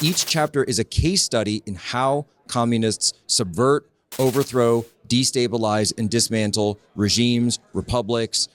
Each chapter is a case study in how communists subvert, overthrow, destabilize, and dismantle regimes, republics,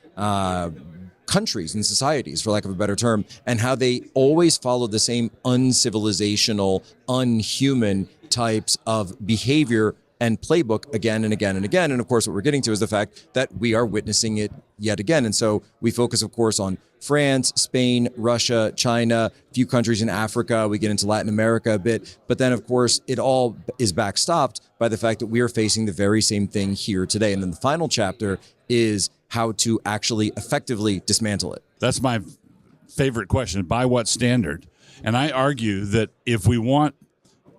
countries and societies, for lack of a better term, and how they always follow the same uncivilizational, unhuman types of behavior and playbook again and again and again. And of course, what we're getting to is the fact that we are witnessing it yet again. And so we focus, of course, on France, Spain, Russia, China, a few countries in Africa. We get into Latin America a bit. But then, of course, it all is backstopped by the fact that we are facing the very same thing here today. And then the final chapter is how to actually effectively dismantle it. That's my favorite question. By what standard? And I argue that if we want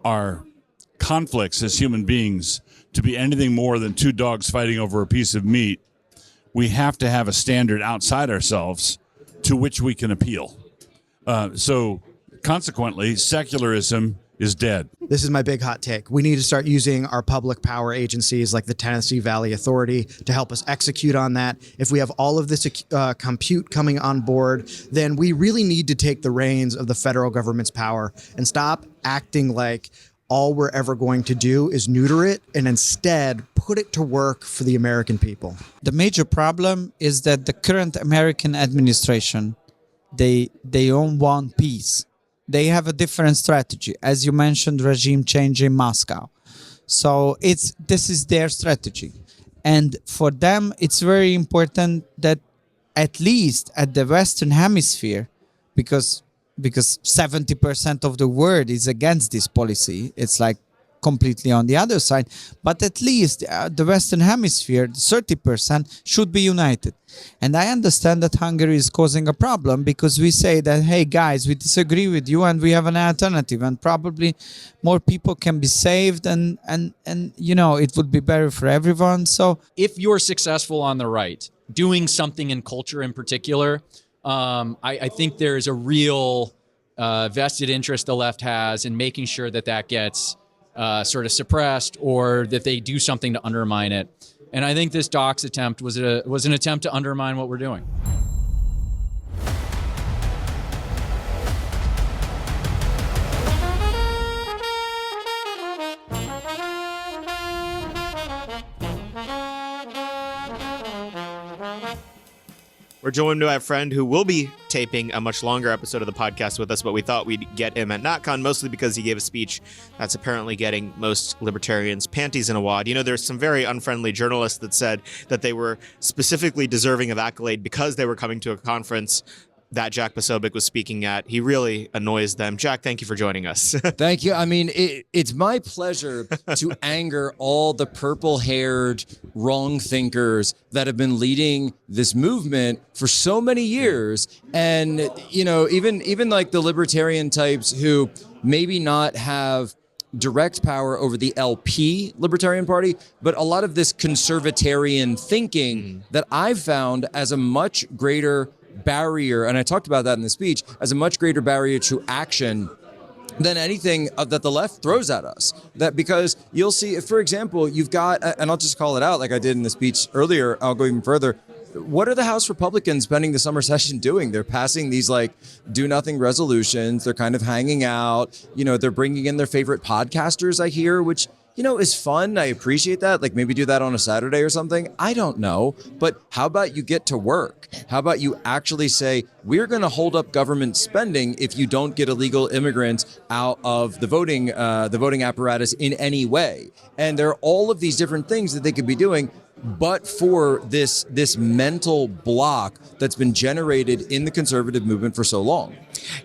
our conflicts as human beings to be anything more than two dogs fighting over a piece of meat, we have to have a standard outside ourselves to which we can appeal. So consequently, secularism is dead. This is my big hot take. We need to start using our public power agencies like the Tennessee Valley Authority to help us execute on that. If we have all of this compute coming on board, then we really need to take the reins of the federal government's power and stop acting like all we're ever going to do is neuter it and instead put it to work for the American people. The major problem is that the current American administration, they don't want peace. They have a different strategy. As you mentioned, regime change in Moscow. So this is their strategy. And for them, it's very important that at least at the Western Hemisphere, because 70% of the world is against this policy, it's like completely on the other side, but at least the Western Hemisphere, 30%, should be united. And I understand that Hungary is causing a problem because we say that, hey guys, we disagree with you and we have an alternative, and probably more people can be saved and you know, it would be better for everyone. So if you're successful on the right, doing something in culture in particular, I think there's a real vested interest the left has in making sure that that gets sort of suppressed or that they do something to undermine it. And I think this dox attempt was an attempt to undermine what we're doing. We're joined by a friend who will be taping a much longer episode of the podcast with us, but we thought we'd get him at NotCon mostly because he gave a speech that's apparently getting most libertarians' panties in a wad. You know, there's some very unfriendly journalists that said that they were specifically deserving of accolade because they were coming to a conference that Jack Posobiec was speaking at. He really annoys them. Jack, thank you for joining us. Thank you. I mean, it's my pleasure to anger all the purple-haired wrong thinkers that have been leading this movement for so many years. And, you know, even like the libertarian types who maybe not have direct power over the LP Libertarian Party, but a lot of this conservatarian thinking that I've found as a much greater barrier, and I talked about that in the speech, as a much greater barrier to action than anything that the left throws at us. That because you'll see, if, for example, you've got, and I'll just call it out like I did in the speech earlier, I'll go even further. What are the House Republicans spending the summer session doing? They're passing these like do nothing resolutions. They're kind of hanging out. You know, they're bringing in their favorite podcasters, I hear, which, you know, is fun. I appreciate that. Like maybe do that on a Saturday or something. I don't know. But how about you get to work? How about you actually say, we're going to hold up government spending if you don't get illegal immigrants out of the voting apparatus in any way? And there are all of these different things that they could be doing, but for this mental block that's been generated in the conservative movement for so long.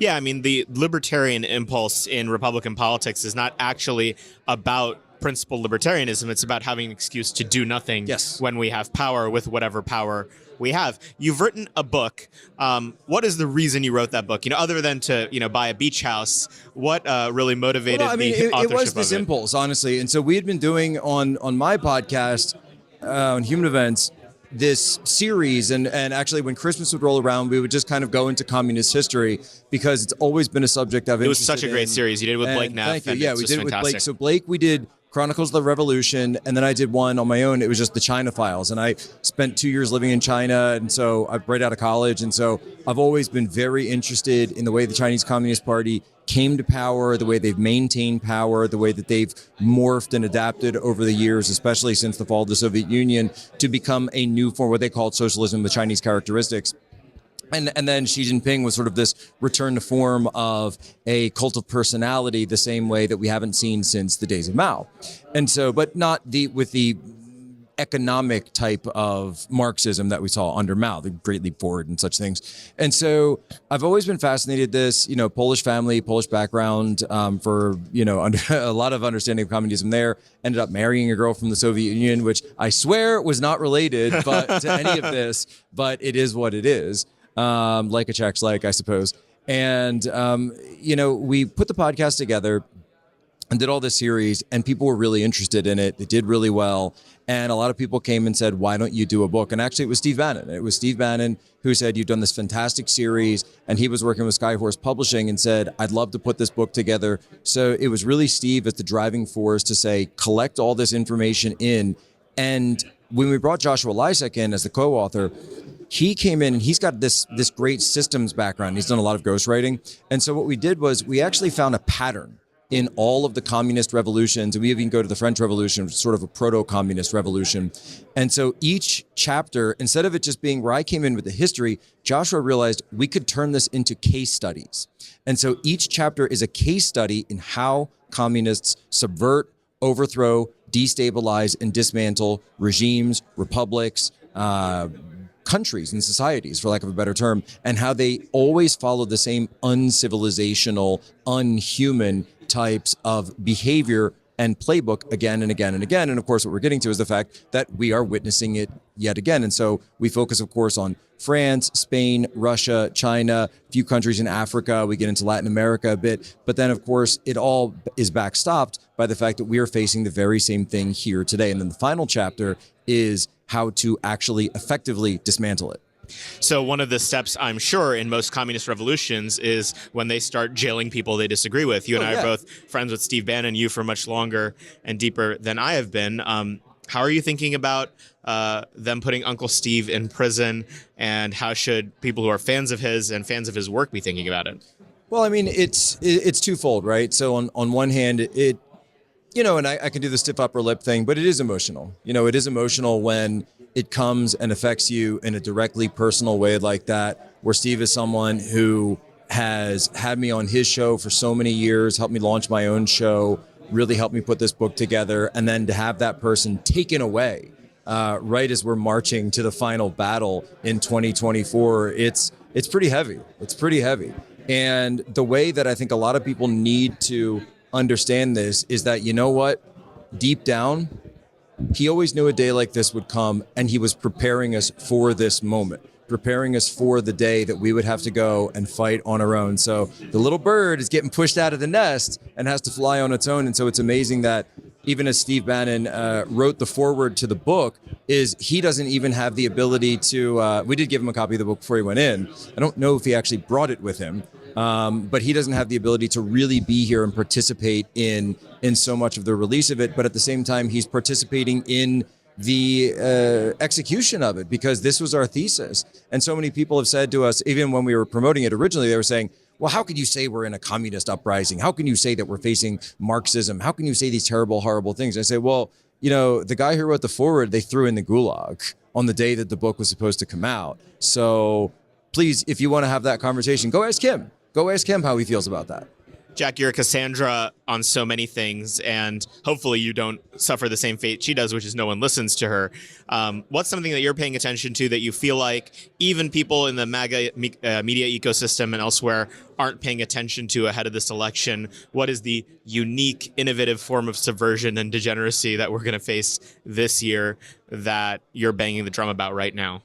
Yeah, I mean, the libertarian impulse in Republican politics is not actually about principled libertarianism. It's about having an excuse to do nothing when we have power with whatever power we have. You've written a book. What is the reason you wrote that book? You know, other than to, you know, buy a beach house, what really motivated the authorship it was this impulse, honestly. And so we had been doing on my podcast, on Human Events, this series, and actually when Christmas would roll around, we would just kind of go into communist history because it's always been a subject I've It was such a great series. You did it with Blake Neff. Thank you. Yeah, we did it with fantastic. Blake. So Blake, we did Chronicles of the Revolution, and then I did one on my own. It was just the China Files, and I spent 2 years living in China, and so I'm right out of college, and so I've always been very interested in the way the Chinese Communist Party came to power, the way they've maintained power, the way that they've morphed and adapted over the years, especially since the fall of the Soviet Union, to become a new form, what they called socialism with Chinese characteristics. And then Xi Jinping was sort of this return to form of a cult of personality, the same way that we haven't seen since the days of Mao. And so, but not with the economic type of Marxism that we saw under Mao, the Great Leap Forward and such things. And so I've always been fascinated this, Polish family, Polish background, for, a lot of understanding of communism there. Ended up marrying a girl from the Soviet Union, which I swear was not related to any of this, but it is what it is. Like a Czech's like, I suppose. And, we put the podcast together and did all this series, and people were really interested in it. They did really well. And a lot of people came and said, why don't you do a book? And actually, it was Steve Bannon. It was Steve Bannon who said, you've done this fantastic series. And he was working with Skyhorse Publishing and said, I'd love to put this book together. So it was really Steve as the driving force to say, collect all this information in. And when we brought Joshua Lysek in as the co-author, he came in and he's got this great systems background. He's done a lot of ghostwriting. And so what we did was we actually found a pattern in all of the communist revolutions. And we even go to the French Revolution, which is sort of a proto-communist revolution. And so each chapter, instead of it just being where I came in with the history, Joshua realized we could turn this into case studies. And so each chapter is a case study in how communists subvert, overthrow, destabilize, and dismantle regimes, republics, countries and societies, for lack of a better term, and how they always follow the same uncivilizational, unhuman types of behavior and playbook again and again and again. And of course, what we're getting to is the fact that we are witnessing it yet again. And so we focus, of course, on France, Spain, Russia, China, a few countries in Africa. We get into Latin America a bit. But then, of course, it all is backstopped by the fact that we are facing the very same thing here today. And then the final chapter is how to actually effectively dismantle it. So one of the steps, I'm sure, in most communist revolutions is when they start jailing people they disagree with. You and I are both friends with Steve Bannon, you for much longer and deeper than I have been. How are you thinking about them putting Uncle Steve in prison, and how should people who are fans of his and fans of his work be thinking about it? Well, I mean, it's twofold, right? So on one hand, and I can do the stiff upper lip thing, but it is emotional. It is emotional when it comes and affects you in a directly personal way like that, where Steve is someone who has had me on his show for so many years, helped me launch my own show, really helped me put this book together, and then to have that person taken away right as we're marching to the final battle in 2024, it's pretty heavy. It's pretty heavy. And the way that I think a lot of people need to understand this is that, you know what, deep down, he always knew a day like this would come, and he was preparing us for this moment, preparing us for the day that we would have to go and fight on our own. So the little bird is getting pushed out of the nest and has to fly on its own. And so it's amazing that even as Steve Bannon wrote the foreword to the book, is he doesn't even have the ability to, we did give him a copy of the book before he went in. I don't know if he actually brought it with him, but he doesn't have the ability to really be here and participate in so much of the release of it. But at the same time, he's participating in the execution of it, because this was our thesis. And so many people have said to us, even when we were promoting it originally, they were saying, well, how could you say we're in a communist uprising? How can you say that we're facing Marxism? How can you say these terrible, horrible things? I say, well, the guy who wrote the foreword, they threw in the gulag on the day that the book was supposed to come out. So please, if you want to have that conversation, go ask him. Go ask him how he feels about that. Jack, you're a Cassandra on so many things, and hopefully you don't suffer the same fate she does, which is no one listens to her. What's something that you're paying attention to that you feel like even people in the MAGA media ecosystem and elsewhere aren't paying attention to ahead of this election? What is the unique, innovative form of subversion and degeneracy that we're going to face this year that you're banging the drum about right now?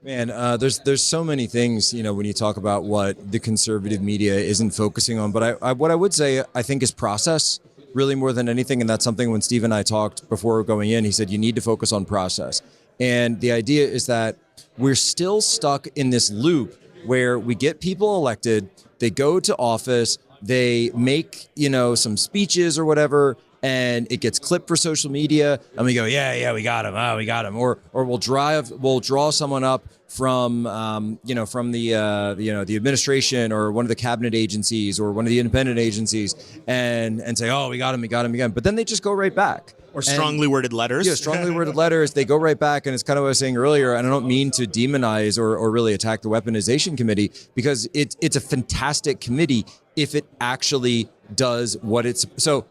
Man, there's so many things, when you talk about what the conservative media isn't focusing on. But what I would say, I think, is process really more than anything. And that's something when Steve and I talked before going in, he said, you need to focus on process. And the idea is that we're still stuck in this loop where we get people elected, they go to office, they make, some speeches or whatever, and it gets clipped for social media, and we go, yeah, we got him. Oh, we got him. Or we'll draw someone up from the administration or one of the cabinet agencies or one of the independent agencies, and say, oh, we got him again. But then they just go right back. Or strongly worded letters. Yeah, strongly worded letters. They go right back, and it's kind of what I was saying earlier, and I don't mean to demonize or really attack the weaponization committee, because it's a fantastic committee if it actually does what it's... So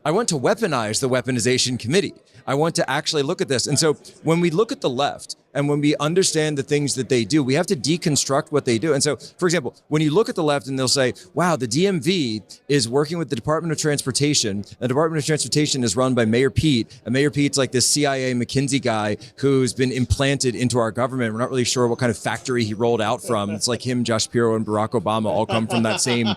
I want to weaponize the weaponization committee. I want to actually look at this. And so when we look at the left and when we understand the things that they do, we have to deconstruct what they do. And so, for example, when you look at the left and they'll say, wow, the DMV is working with the Department of Transportation. The Department of Transportation is run by Mayor Pete. And Mayor Pete's like this CIA McKinsey guy who's been implanted into our government. We're not really sure what kind of factory he rolled out from. It's like him, Josh Shapiro, and Barack Obama all come from that same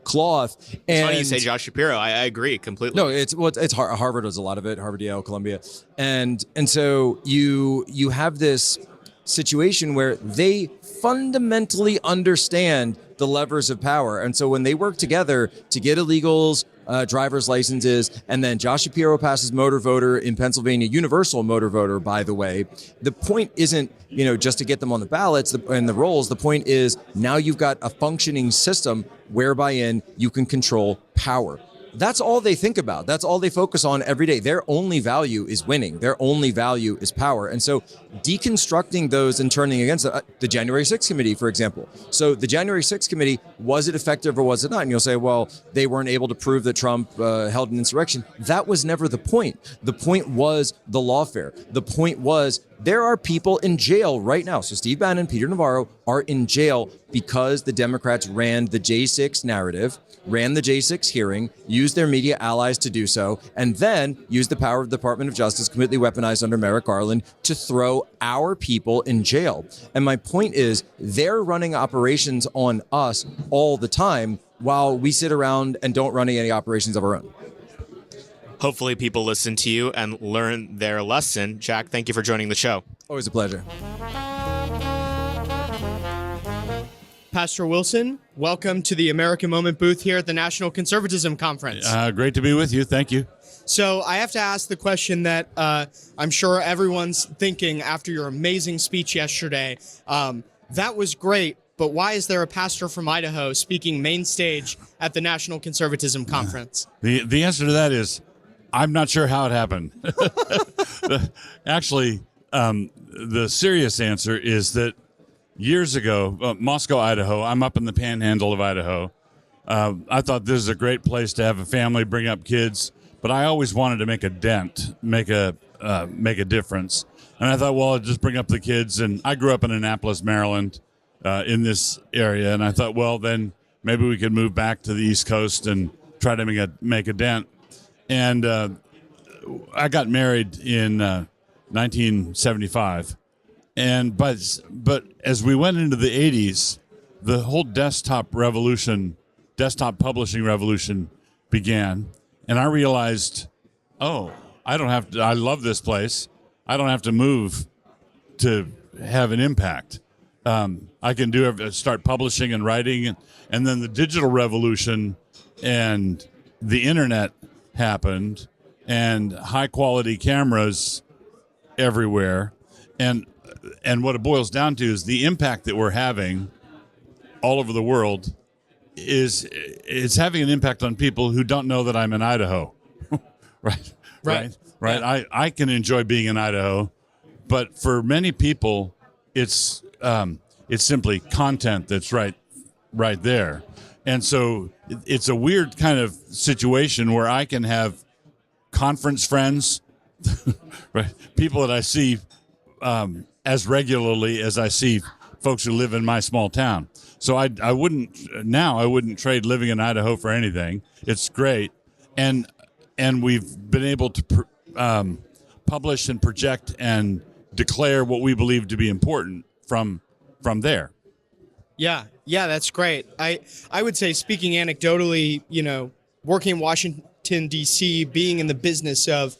cloth. And It's funny you say Josh Shapiro. I agree completely. No, it's Harvard does a lot of it. Harvard, Yale, Columbia. And so you have this situation where they fundamentally understand the levers of power. And so when they work together to get illegals driver's licenses, and then Josh Shapiro passes motor voter in Pennsylvania, universal motor voter, by the way, the point isn't, just to get them on the ballots and the rolls. The point is now you've got a functioning system whereby you can control power. That's all they think about. That's all they focus on every day. Their only value is winning. Their only value is power. And so deconstructing those and turning against the January 6th committee, for example. So the January 6th committee, was it effective or was it not? And you'll say, well, they weren't able to prove that Trump held an insurrection. That was never the point. The point was the lawfare. The point was there are people in jail right now. So Steve Bannon, Peter Navarro are in jail because the Democrats ran the J6 narrative, ran the J6 hearing, used their media allies to do so, and then used the power of the Department of Justice, completely weaponized under Merrick Garland, to throw our people in jail. And my point is, they're running operations on us all the time while we sit around and don't run any operations of our own. Hopefully people listen to you and learn their lesson. Jack, thank you for joining the show. Always a pleasure. Pastor Wilson, welcome to the American Moment booth here at the National Conservatism Conference. Great to be with you. Thank you. So I have to ask the question that I'm sure everyone's thinking after your amazing speech yesterday. That was great, but why is there a pastor from Idaho speaking main stage at the National Conservatism Conference? The answer to that is, I'm not sure how it happened. Actually, the serious answer is that years ago, Moscow, Idaho, I'm up in the panhandle of Idaho. I thought this is a great place to have a family, bring up kids, but I always wanted to make a dent, make a difference. And I thought, well, I'll just bring up the kids. And I grew up in Annapolis, Maryland, in this area. And I thought, well, then maybe we could move back to the East Coast and try to make a dent. And I got married in 1975. But as we went into the 80s, the whole desktop publishing revolution began. And I realized, I love this place. I don't have to move to have an impact. I can start publishing and writing. And then the digital revolution and the internet happened, and high quality cameras everywhere. And what it boils down to is the impact that we're having all over the world it's having an impact on people who don't know that I'm in Idaho. Right. Yeah. I can enjoy being in Idaho, but for many people, it's simply content that's right there. And so it's a weird kind of situation where I can have conference friends, right? People that I see as regularly as I see folks who live in my small town. So I wouldn't trade living in Idaho for anything. It's great. And we've been able to publish and project and declare what we believe to be important from there. Yeah, that's great. I would say, speaking anecdotally, working in Washington, D.C., being in the business of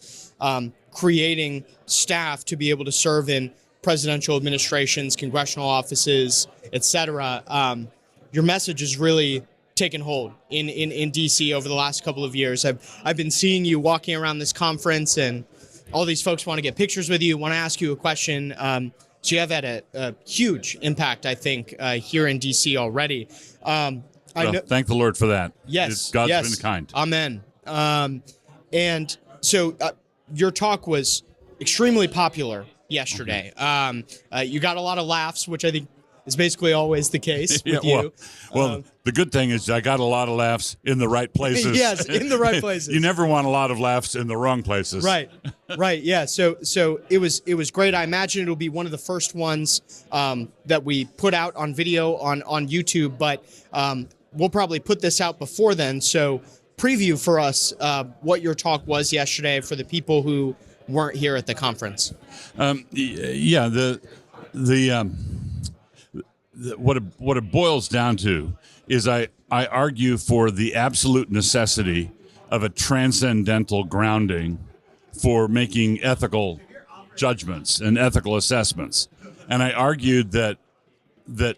creating staff to be able to serve in presidential administrations, congressional offices, etc. Your message is really taken hold in DC over the last couple of years. I've been seeing you walking around this conference, and all these folks want to get pictures with you, want to ask you a question. So you have had a huge impact, I think, here in DC already. Thank the Lord for that. Yes, God's yes. been kind. Amen. And so your talk was extremely popular yesterday. You got a lot of laughs, which I think is basically always the case with you. Well, the good thing is I got a lot of laughs in the right places. Yes, in the right places. You never want a lot of laughs in the wrong places. Right. Yeah. So it was great. I imagine it'll be one of the first ones that we put out on video on YouTube, but we'll probably put this out before then. So preview for us what your talk was yesterday for the people who weren't here at the conference. What it boils down to is I argue for the absolute necessity of a transcendental grounding for making ethical judgments and ethical assessments. And I argued that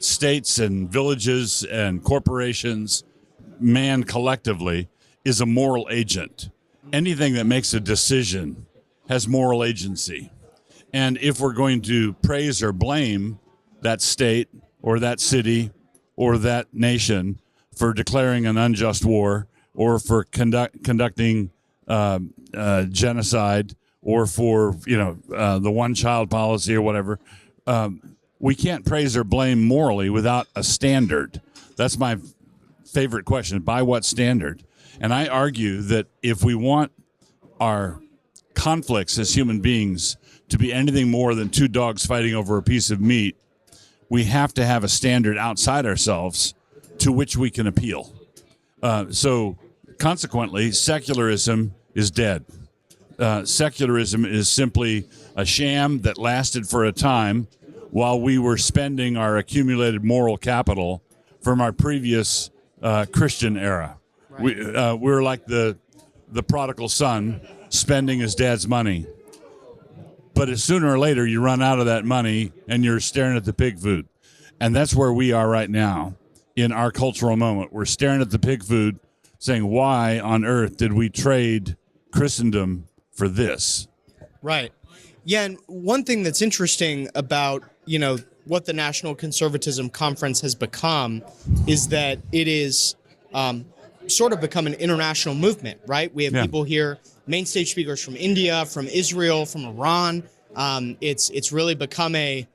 states and villages and corporations, man collectively, is a moral agent. Anything that makes a decision has moral agency. And if we're going to praise or blame that state or that city or that nation for declaring an unjust war or for conducting genocide or for the one-child policy or whatever, we can't praise or blame morally without a standard. That's my favorite question. By what standard? And I argue that if we want our conflicts as human beings to be anything more than two dogs fighting over a piece of meat, we have to have a standard outside ourselves to which we can appeal. So consequently, secularism is dead. Secularism is simply a sham that lasted for a time while we were spending our accumulated moral capital from our previous Christian era. Right. We were like the prodigal son spending his dad's money. But sooner or later, you run out of that money and you're staring at the pig food. And that's where we are right now in our cultural moment. We're staring at the pig food saying, why on earth did we trade Christendom for this? Right. Yeah, and one thing that's interesting about, what the National Conservatism Conference has become is that it is sort of become an international movement, right? We have people here, main stage speakers from India, from Israel, from Iran. It's really become I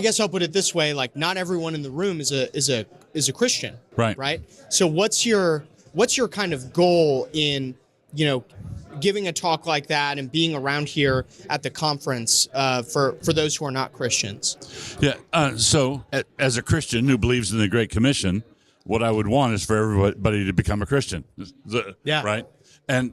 guess I'll put it this way, like not everyone in the room is a Christian. Right. So what's your kind of goal in, giving a talk like that and being around here at the conference for those who are not Christians? Yeah. So as a Christian who believes in the Great Commission, what I would want is for everybody to become a Christian. Right. And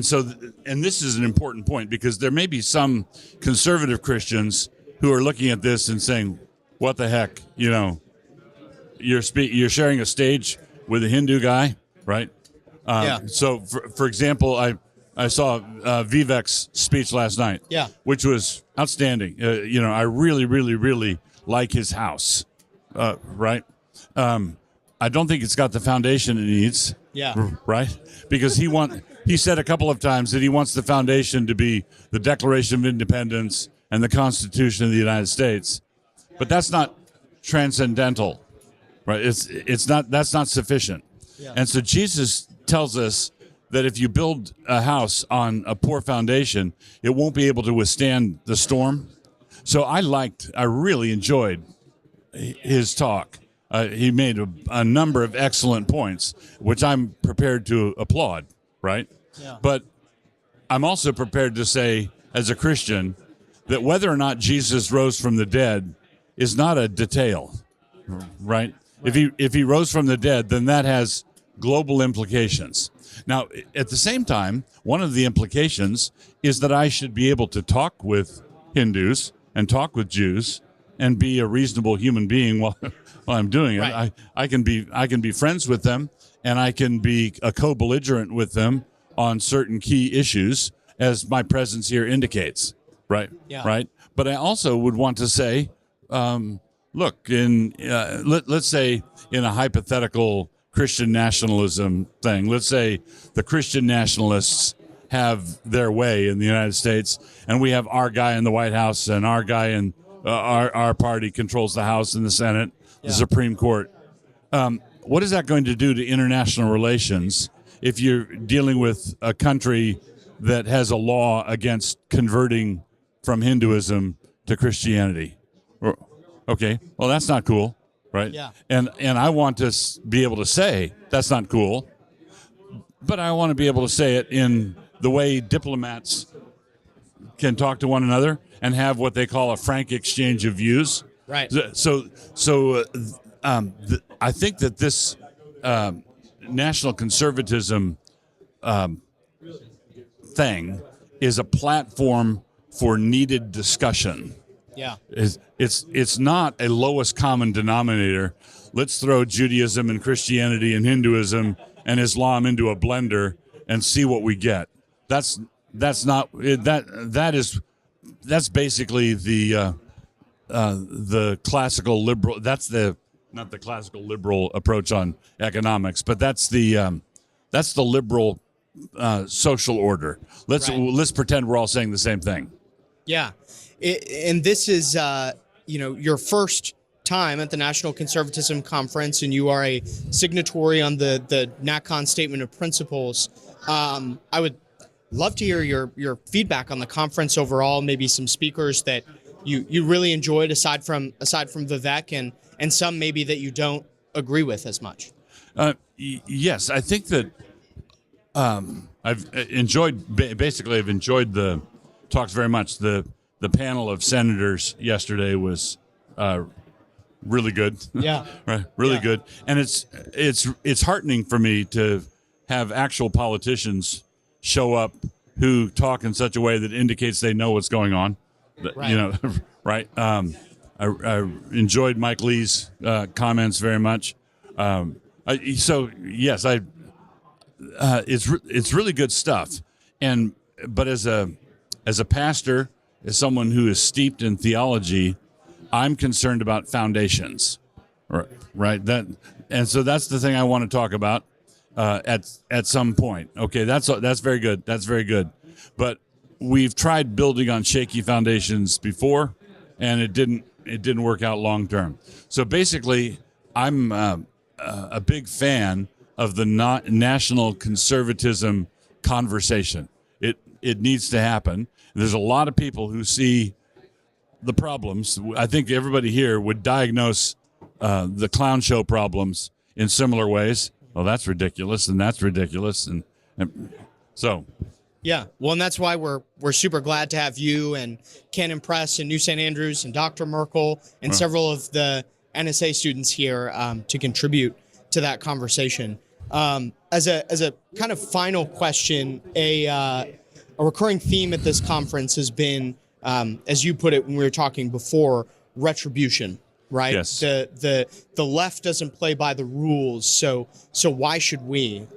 so this is an important point because there may be some conservative Christians who are looking at this and saying, what the heck, you're sharing a stage with a Hindu guy, right? So for example, I saw Vivek's speech last night, which was outstanding. I really, really, really like his house, right? I don't think it's got the foundation it needs, right? Because he said a couple of times that he wants the foundation to be the Declaration of Independence and the Constitution of the United States, but that's not transcendental, right? That's not sufficient. And so Jesus tells us that if you build a house on a poor foundation, it won't be able to withstand the storm. So I really enjoyed his talk. He made a number of excellent points, which I'm prepared to applaud, right? Yeah. But I'm also prepared to say, as a Christian, that whether or not Jesus rose from the dead is not a detail, right? If he rose from the dead, then that has global implications. Now, at the same time, one of the implications is that I should be able to talk with Hindus and talk with Jews and be a reasonable human being while I'm doing it. Right. I can be friends with them, and I can be a co-belligerent with them on certain key issues, as my presence here indicates. Right. Yeah. Right. But I also would want to say, look, let's say in a hypothetical Christian nationalism thing. Let's say the Christian nationalists have their way in the United States, and we have our guy in the White House, and our guy in our party controls the House and the Senate, the Supreme Court. What is that going to do to international relations if you're dealing with a country that has a law against converting from Hinduism to Christianity? Okay, well, that's not cool, right? Yeah. And I want to be able to say that's not cool, but I want to be able to say it in the way diplomats can talk to one another and have what they call a frank exchange of views. Right. So I think that this national conservatism thing is a platform for needed discussion. Yeah. It's not a lowest common denominator. Let's throw Judaism and Christianity and Hinduism and Islam into a blender and see what we get. That's basically the classical liberal. That's not the classical liberal approach on economics, but that's the liberal social order. Let's pretend we're all saying the same thing. Yeah. And this is, your first time at the National Conservatism Conference, and you are a signatory on the NatCon Statement of Principles. I would love to hear your feedback on the conference overall, maybe some speakers that you really enjoyed aside from Vivek, and some maybe that you don't agree with as much. Yes, I think that I've enjoyed the talks very much. The panel of senators yesterday was really good. Yeah. Right, really good. And it's heartening for me to have actual politicians show up who talk in such a way that indicates they know what's going on. Right. Right. I enjoyed Mike Lee's comments very much. It's really good stuff. But as a pastor, as someone who is steeped in theology, I'm concerned about foundations, right? So that's the thing I want to talk about at some point. Okay, that's very good. That's very good. But we've tried building on shaky foundations before, and it didn't work out long term. So basically, I'm a big fan of the national conservatism conversation. It needs to happen. There's a lot of people who see the problems. I think everybody here would diagnose the clown show problems in similar ways. Oh, that's ridiculous, and that's ridiculous, and so. Yeah, well, and that's why we're super glad to have you and Canon Press and New St. Andrews and Dr. Merkel and several of the NSA students here to contribute to that conversation. As a kind of final question, a recurring theme at this conference has been, as you put it when we were talking before, retribution, right? Yes. The left doesn't play by the rules, so why should we?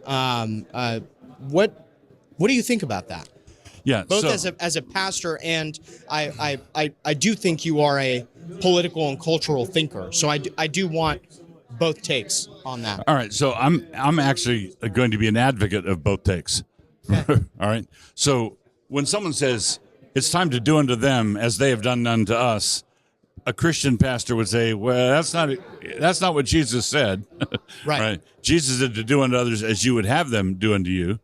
What do you think about that? Yeah. Both as a pastor, and I do think you are a political and cultural thinker. So I do want both takes on that. All right. So I'm actually going to be an advocate of both takes. All right. So when someone says it's time to do unto them as they have done unto us, a Christian pastor would say, well, that's not what Jesus said. Right. Jesus said to do unto others as you would have them do unto you.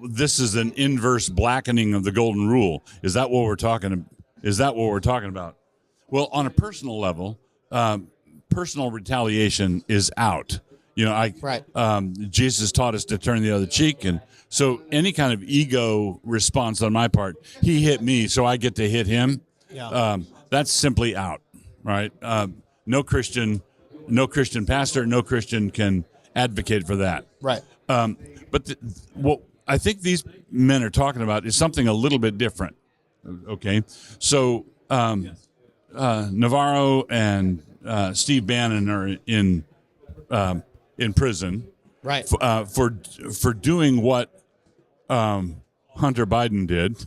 This is an inverse blackening of the golden rule. Is that what we're talking about? Well, on a personal level, personal retaliation is out. Jesus taught us to turn the other cheek, and so any kind of ego response on my part, he hit me, so I get to hit him. Yeah. That's simply out, right? No Christian pastor, no Christian can advocate for that. Right. But what I think these men are talking about is something a little bit different. Okay, so Navarro and Steve Bannon are in prison, Right. For doing what Hunter Biden did,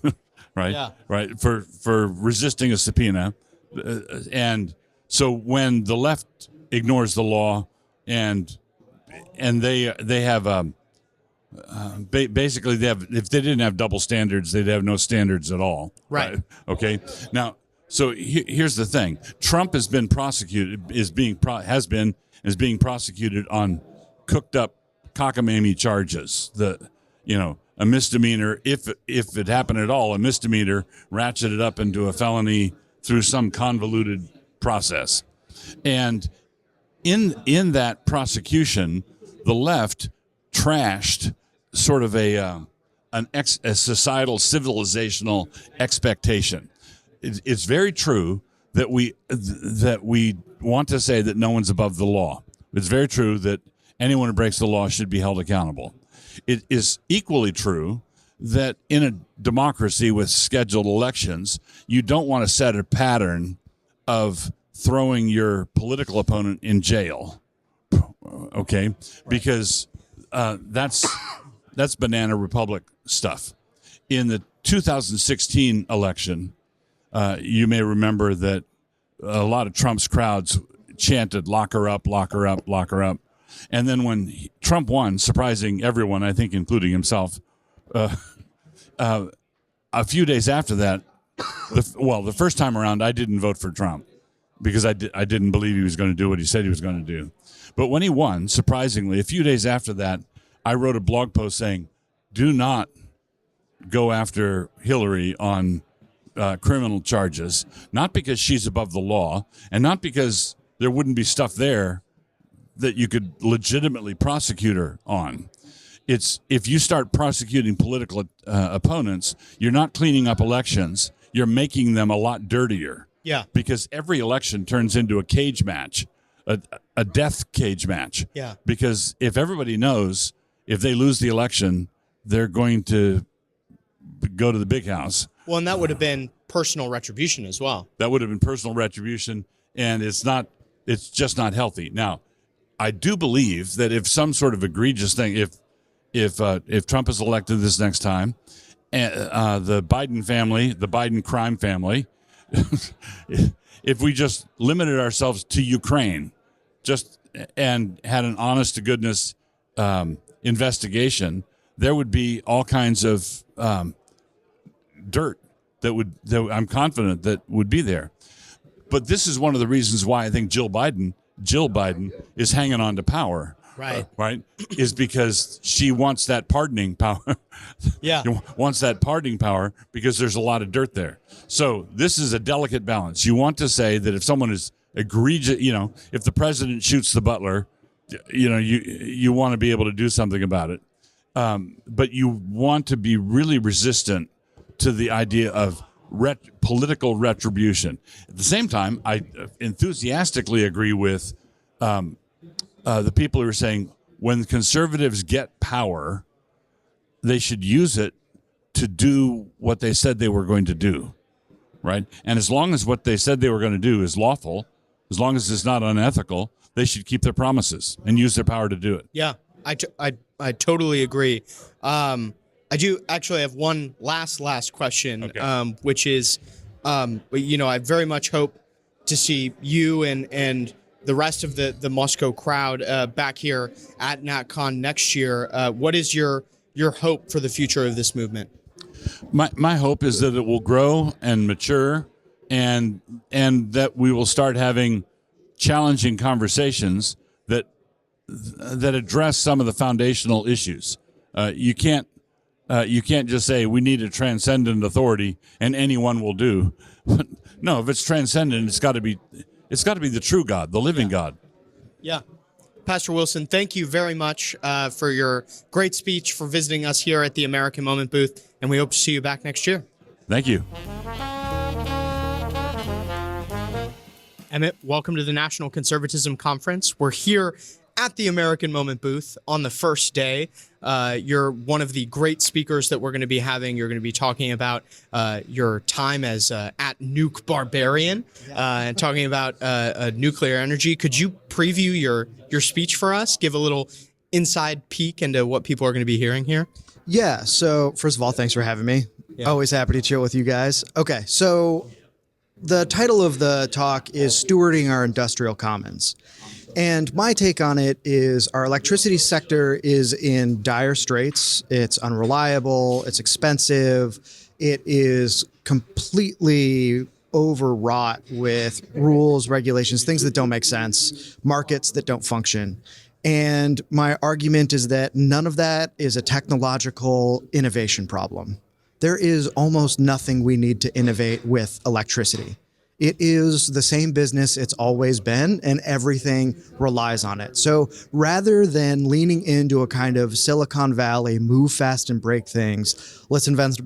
right? Yeah. Right. For resisting a subpoena, and so when the left ignores the law and and they have basically they have, if they didn't have double standards, they'd have no standards at all. Right. Okay. Now, so here's the thing: Trump has been prosecuted, is being prosecuted on cooked up cockamamie charges. A misdemeanor, if it happened at all, a misdemeanor ratcheted up into a felony through some convoluted process. And in that prosecution, the left trashed sort of a societal civilizational expectation. It's very true that we want to say that no one's above the law. It's very true that anyone who breaks the law should be held accountable. It is equally true that in a democracy with scheduled elections, you don't want to set a pattern of throwing your political opponent in jail. Okay? Because that's banana republic stuff. In the 2016 election, you may remember that a lot of Trump's crowds chanted, "Lock her up, lock her up, lock her up." And then when Trump won, surprising everyone, I think including himself, a few days after that, the first time around, I didn't vote for Trump because I didn't believe he was going to do what he said he was going to do. But when he won, surprisingly, a few days after that, I wrote a blog post saying, "Do not go after Hillary on criminal charges, not because she's above the law, and not because there wouldn't be stuff there that you could legitimately prosecute her on. It's if you start prosecuting political opponents, you're not cleaning up elections. You're making them a lot dirtier. Yeah. Because every election turns into a cage match, a death cage match. Yeah. Because if everybody knows if they lose the election, they're going to go to the big house. Well, and that would have been personal retribution as well. That would have been personal retribution, and it's just not healthy. Now, I do believe that if some sort of egregious thing, if Trump is elected this next time, the Biden family, the Biden crime family, if we just limited ourselves to Ukraine, and had an honest to goodness investigation, there would be all kinds of dirt that I'm confident that would be there. But this is one of the reasons why I think Jill Biden is hanging on to power. Right? Is because she wants that pardoning power. Yeah. Wants that pardoning power because there's a lot of dirt there. So this is a delicate balance. You want to say that if someone is egregious, if the president shoots the butler, you want to be able to do something about it. But you want to be really resistant to the idea of political retribution. At the same time, I enthusiastically agree with the people who are saying when conservatives get power, they should use it to do what they said they were going to do, right? And as long as what they said they were going to do is lawful, as long as it's not unethical, they should keep their promises and use their power to do it. Yeah, I totally agree. I do actually have one last question, okay. Which is, I very much hope to see you and the rest of the Moscow crowd back here at NatCon next year. What is your hope for the future of this movement? My hope is that it will grow and mature, and that we will start having challenging conversations that address some of the foundational issues. You can't just say we need a transcendent authority and anyone will do. No, if it's transcendent, it's got to be the true God, the living God. Yeah. Pastor Wilson, thank you very much for your great speech, for visiting us here at the American Moment booth, and we hope to see you back next year. Thank you. Emmet, welcome to the National Conservatism Conference. We're here at the American Moment booth on the first day. You're one of the great speakers that we're going to be having. You're going to be talking about your time as at Nuke Barbarian and talking about nuclear energy. Could you preview your speech for us? Give a little inside peek into what people are going to be hearing here? Yeah. So first of all, thanks for having me. Yeah. Always happy to chill with you guys. Okay. So the title of the talk is Stewarding Our Industrial Commons. And my take on it is our electricity sector is in dire straits. It's unreliable. It's expensive. It is completely overwrought with rules, regulations, things that don't make sense, markets that don't function. And my argument is that none of that is a technological innovation problem. There is almost nothing we need to innovate with electricity. It is the same business it's always been, and everything relies on it. So rather than leaning into a kind of Silicon Valley, move fast and break things, let's invent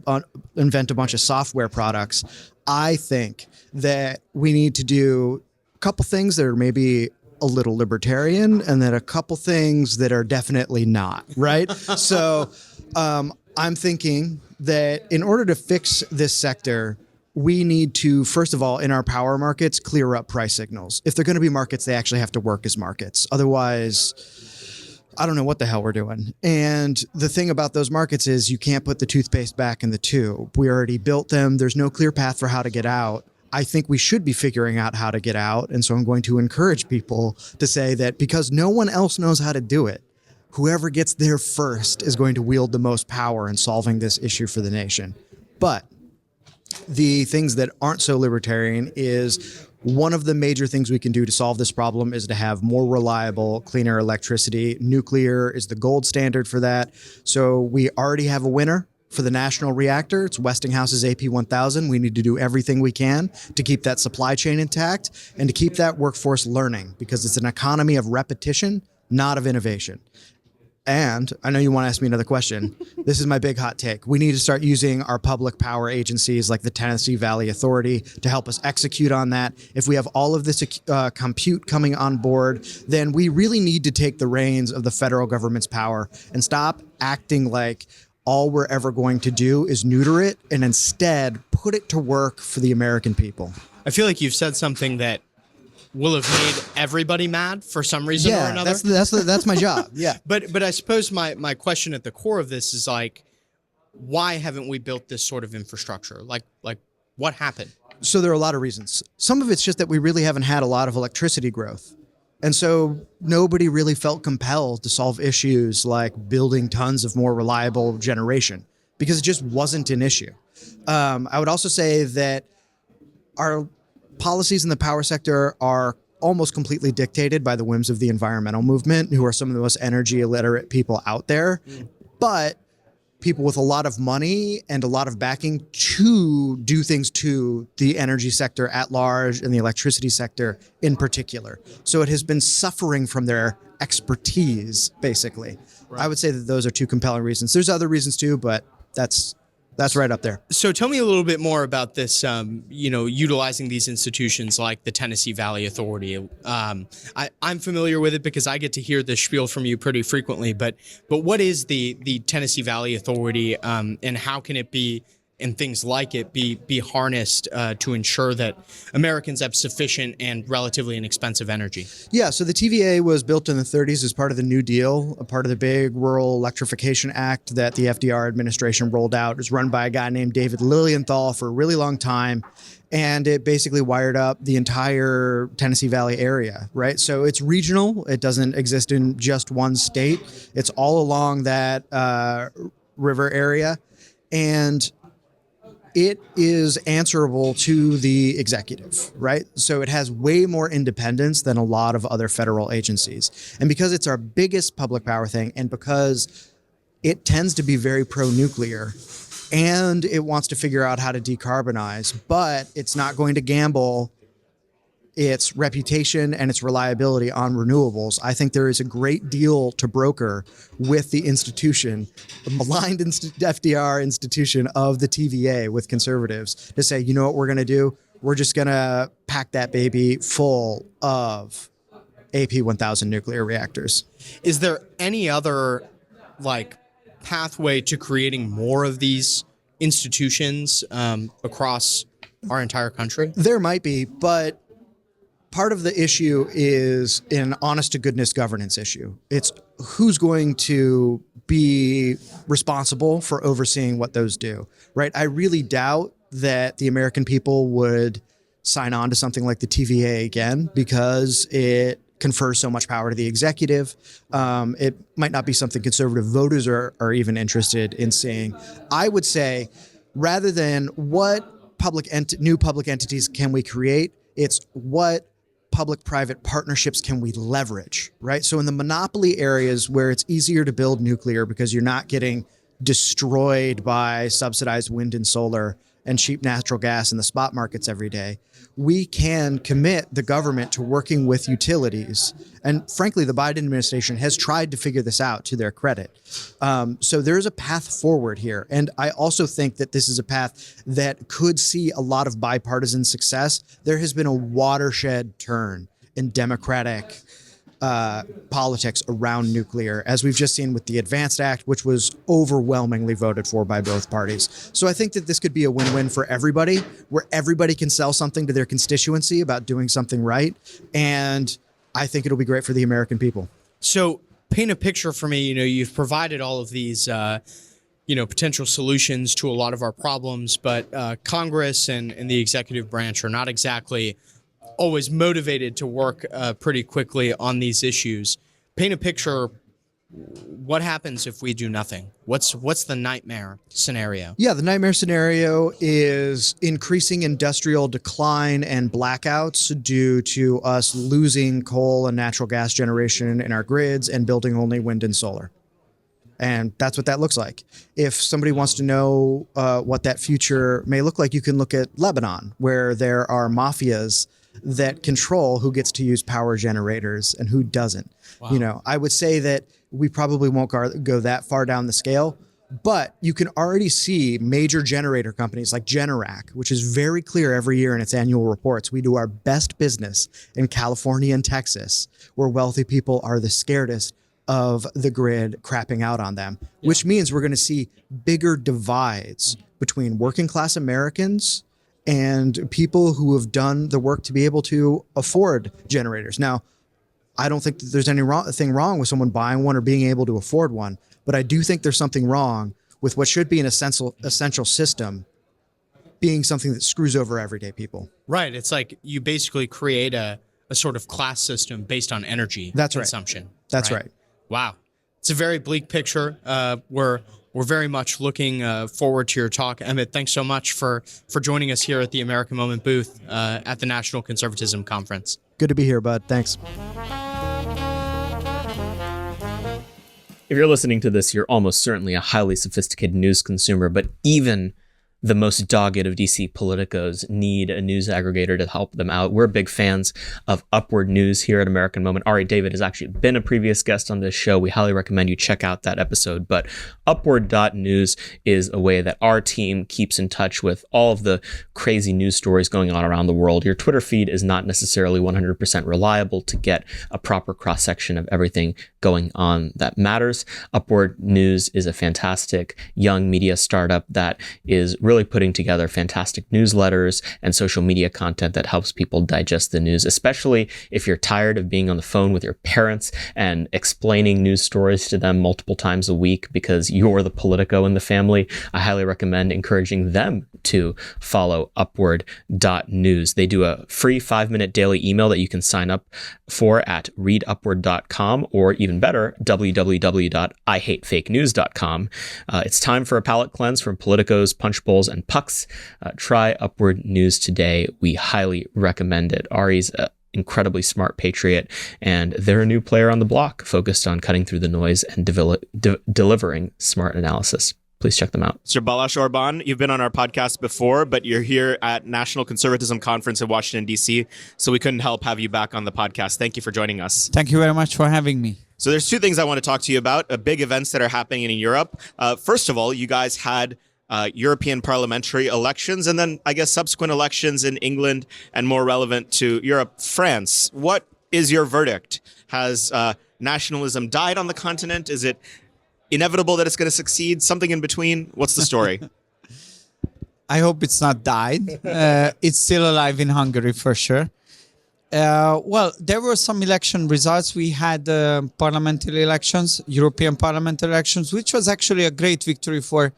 a bunch of software products, I think that we need to do a couple things that are maybe a little libertarian, and then a couple things that are definitely not, right? So I'm thinking that in order to fix this sector, we need to, first of all, in our power markets, clear up price signals. If they're going to be markets, they actually have to work as markets. Otherwise, I don't know what the hell we're doing. And the thing about those markets is you can't put the toothpaste back in the tube. We already built them. There's no clear path for how to get out. I think we should be figuring out how to get out. And so I'm going to encourage people to say that because no one else knows how to do it, whoever gets there first is going to wield the most power in solving this issue for the nation. But the things that aren't so libertarian is one of the major things we can do to solve this problem is to have more reliable, cleaner electricity. Nuclear is the gold standard for that. So we already have a winner for the national reactor. It's Westinghouse's AP1000. We need to do everything we can to keep that supply chain intact and to keep that workforce learning, because it's an economy of repetition, not of innovation. And I know you want to ask me another question. This is my big hot take. We need to start using our public power agencies like the Tennessee Valley Authority to help us execute on that. If we have all of this compute coming on board, then we really need to take the reins of the federal government's power and stop acting like all we're ever going to do is neuter it and instead put it to work for the American people. I feel like you've said something that will have made everybody mad for some reason or another. That's my job. Yeah. But I suppose my question at the core of this is like, why haven't we built this sort of infrastructure? Like what happened? So there are a lot of reasons. Some of it's just that we really haven't had a lot of electricity growth. And so nobody really felt compelled to solve issues like building tons of more reliable generation because it just wasn't an issue. I would also say that our policies in the power sector are almost completely dictated by the whims of the environmental movement, who are some of the most energy illiterate people out there. But people with a lot of money and a lot of backing to do things to the energy sector at large and the electricity sector in particular. So it has been suffering from their expertise, basically. Right. I would say that those are two compelling reasons. There's other reasons too, but that's right up there. So tell me a little bit more about this, utilizing these institutions like the Tennessee Valley Authority. I'm familiar with it because I get to hear this spiel from you pretty frequently, but what is the Tennessee Valley Authority, and how can it be, and things like it, be harnessed to ensure that Americans have sufficient and relatively inexpensive energy? Yeah, so the TVA was built in the 30s as part of the New Deal, a part of the big Rural Electrification Act that the FDR administration rolled out. It was run by a guy named David Lilienthal for a really long time, and it basically wired up the entire Tennessee Valley area, right? So it's regional. It doesn't exist in just one state. It's all along that river area, and it is answerable to the executive, right? So it has way more independence than a lot of other federal agencies. And because it's our biggest public power thing, and because it tends to be very pro-nuclear, and it wants to figure out how to decarbonize, but it's not going to gamble its reputation and its reliability on renewables, I think there is a great deal to broker with the institution, the maligned FDR institution of the TVA with conservatives to say, you know what we're going to do? We're just going to pack that baby full of AP1000 nuclear reactors. Is there any other pathway to creating more of these institutions across our entire country? There might be, but part of the issue is an honest-to-goodness governance issue. It's who's going to be responsible for overseeing what those do, right? I really doubt that the American people would sign on to something like the TVA again because it confers so much power to the executive. It might not be something conservative voters are even interested in seeing. I would say, rather than what new public entities can we create, it's what public-private partnerships can we leverage, right? So in the monopoly areas where it's easier to build nuclear because you're not getting destroyed by subsidized wind and solar and cheap natural gas in the spot markets every day, we can commit the government to working with utilities. And frankly, the Biden administration has tried to figure this out, to their credit. So there's a path forward here. And I also think that this is a path that could see a lot of bipartisan success. There has been a watershed turn in Democratic politics around nuclear, as we've just seen with the Advanced Act, which was overwhelmingly voted for by both parties. So I think that this could be a win-win for everybody, where everybody can sell something to their constituency about doing something right. And I think it'll be great for the American people. So paint a picture for me. You've provided all of these, potential solutions to a lot of our problems, but Congress and the executive branch are not exactly always motivated to work pretty quickly on these issues. Paint a picture. What happens if we do nothing? What's the nightmare scenario? Yeah, the nightmare scenario is increasing industrial decline and blackouts due to us losing coal and natural gas generation in our grids and building only wind and solar. And that's what that looks like. If somebody wants to know what that future may look like, you can look at Lebanon, where there are mafias that control who gets to use power generators and who doesn't. Wow. I would say that we probably won't go that far down the scale, but you can already see major generator companies like Generac, which is very clear every year in its annual reports. We do our best business in California and Texas, where wealthy people are the scaredest of the grid crapping out on them, which means we're going to see bigger divides between working class Americans and people who have done the work to be able to afford generators. Now, I don't think that there's anything wrong with someone buying one or being able to afford one, but I do think there's something wrong with what should be an essential system being something that screws over everyday people. Right. It's like you basically create a sort of class system based on energy consumption. That's right. Wow. It's a very bleak picture. We're very much looking forward to your talk. Emmet, thanks so much for joining us here at the American Moment booth at the National Conservatism Conference. Good to be here, bud. Thanks. If you're listening to this, you're almost certainly a highly sophisticated news consumer, but even the most dogged of DC politicos need a news aggregator to help them out. We're big fans of Upward News here at American Moment. Ari David has actually been a previous guest on this show. We highly recommend you check out that episode. But Upward.news is a way that our team keeps in touch with all of the crazy news stories going on around the world. Your Twitter feed is not necessarily 100% reliable to get a proper cross-section of everything going on that matters. Upward News is a fantastic young media startup that is really putting together fantastic newsletters and social media content that helps people digest the news, especially if you're tired of being on the phone with your parents and explaining news stories to them multiple times a week because you're the politico in the family. I highly recommend encouraging them to follow Upward.news. They do a free 5-minute daily email that you can sign up for at readupward.com, or even better, www.ihatefakenews.com. It's time for a palate cleanse from politicos, punch bowls, and pucks. Try Upward News today. We highly recommend it. Ari's an incredibly smart patriot, and they're a new player on the block focused on cutting through the noise and delivering smart analysis. Please check them out. Mr. Balázs Orbán, you've been on our podcast before, but you're here at National Conservatism Conference in Washington, D.C., so we couldn't help have you back on the podcast. Thank you for joining us. Thank you very much for having me. So there's two things I want to talk to you about, big events that are happening in Europe. First of all, you guys had European parliamentary elections, and then I guess subsequent elections in England, and more relevant to Europe, France. What is your verdict? Has nationalism died on the continent? Is it inevitable that it's going to succeed? Something in between? What's the story? I hope it's not died. It's still alive in Hungary for sure. Well, there were some election results. We had parliamentary elections, European parliamentary elections, which was actually a great victory for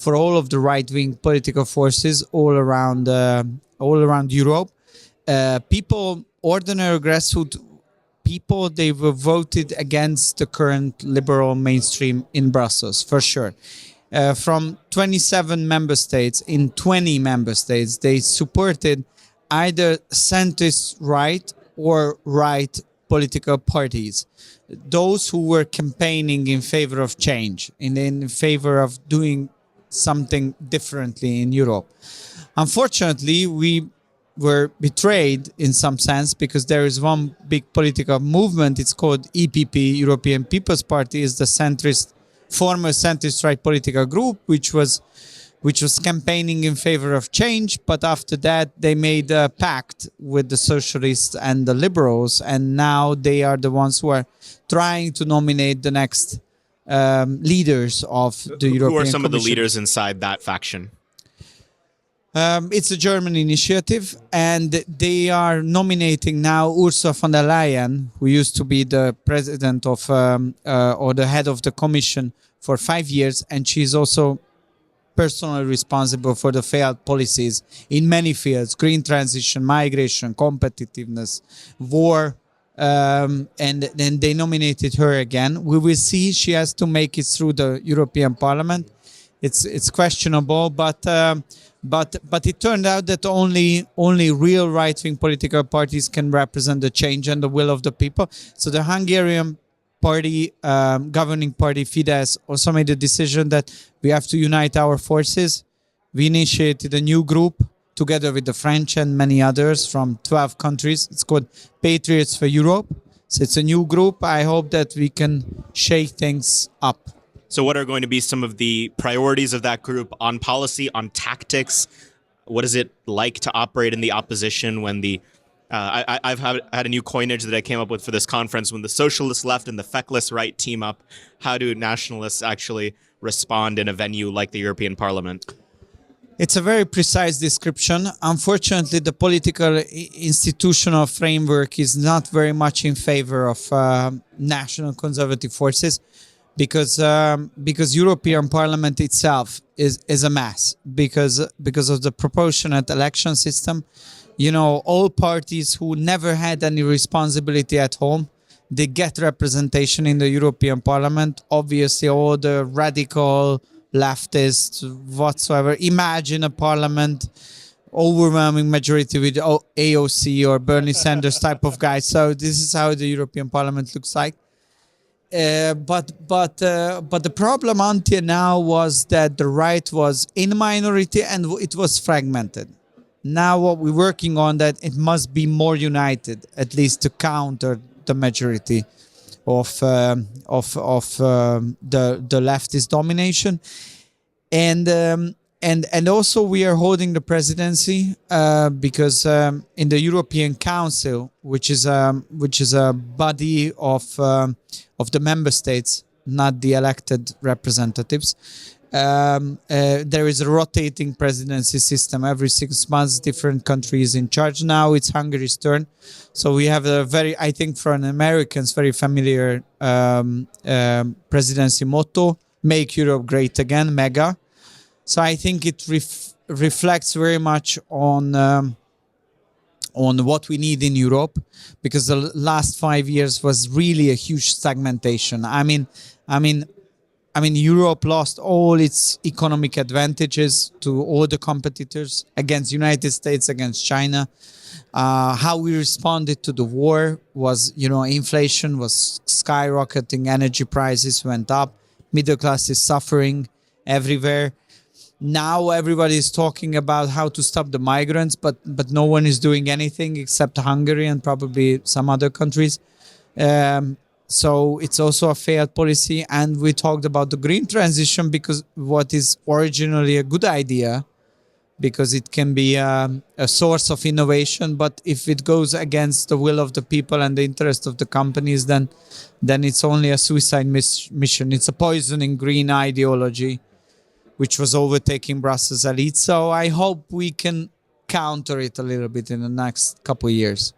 all of the right-wing political forces all around Europe. People, ordinary grassroots people, they were voted against the current liberal mainstream in Brussels, for sure. From 27 member states, in 20 member states, they supported either centrist right or right political parties. Those who were campaigning in favor of change, in favor of doing something differently in Europe. Unfortunately, we were betrayed in some sense because there is one big political movement. It's called EPP, European People's Party, is the former centrist right political group, which was campaigning in favor of change. But after that, they made a pact with the socialists and the liberals, and now they are the ones who are trying to nominate the next leaders of the European Commission. Who are some of the leaders inside that faction? It's a German initiative, and they are nominating now Ursula von der Leyen, who used to be the president of or the head of the Commission for 5 years, and she's also personally responsible for the failed policies in many fields: green transition, migration, competitiveness, war, and then they nominated her again. We will see. She has to make it through the European Parliament. It's questionable, but it turned out that only real right-wing political parties can represent the change and the will of the people. So the Hungarian party, governing party Fidesz, also made the decision that we have to unite our forces. We initiated a new group together with the French and many others from 12 countries. It's called Patriots for Europe. So it's a new group. I hope that we can shake things up. So what are going to be some of the priorities of that group on policy, on tactics? What is it like to operate in the opposition when I've had a new coinage that I came up with for this conference. When the socialist left and the feckless right team up, how do nationalists actually respond in a venue like the European Parliament? It's a very precise description. Unfortunately, the political institutional framework is not very much in favor of national conservative forces, because European Parliament itself is a mess because of the proportionate election system. You know, all parties who never had any responsibility at home, they get representation in the European Parliament. Obviously, all the radical leftists whatsoever. Imagine a parliament, overwhelming majority with AOC or Bernie Sanders type of guys. So this is how the European Parliament looks like. But the problem until now was that the right was in minority and it was fragmented. Now what we're working on, that it must be more united, at least to counter the majority of the leftist domination, and also we are holding the presidency because in the European Council, which is a body of the member states, not the elected representatives. There is a rotating presidency system. Every 6 months, different countries in charge. Now it's Hungary's turn. So we have a very, I think for an Americans, very familiar presidency motto, Make Europe Great Again, MEGA. So I think it reflects very much on what we need in Europe, because the last 5 years was really a huge stagnation. I mean, Europe lost all its economic advantages to all the competitors against United States, against China. How we responded to the war was, inflation was skyrocketing, energy prices went up, middle class is suffering everywhere. Now everybody is talking about how to stop the migrants, but no one is doing anything except Hungary and probably some other countries. So it's also a failed policy. And we talked about the green transition, because what is originally a good idea, because it can be a source of innovation. But if it goes against the will of the people and the interest of the companies, then it's only a suicide mission. It's a poisoning green ideology, which was overtaking Brussels elite. So I hope we can counter it a little bit in the next couple of years.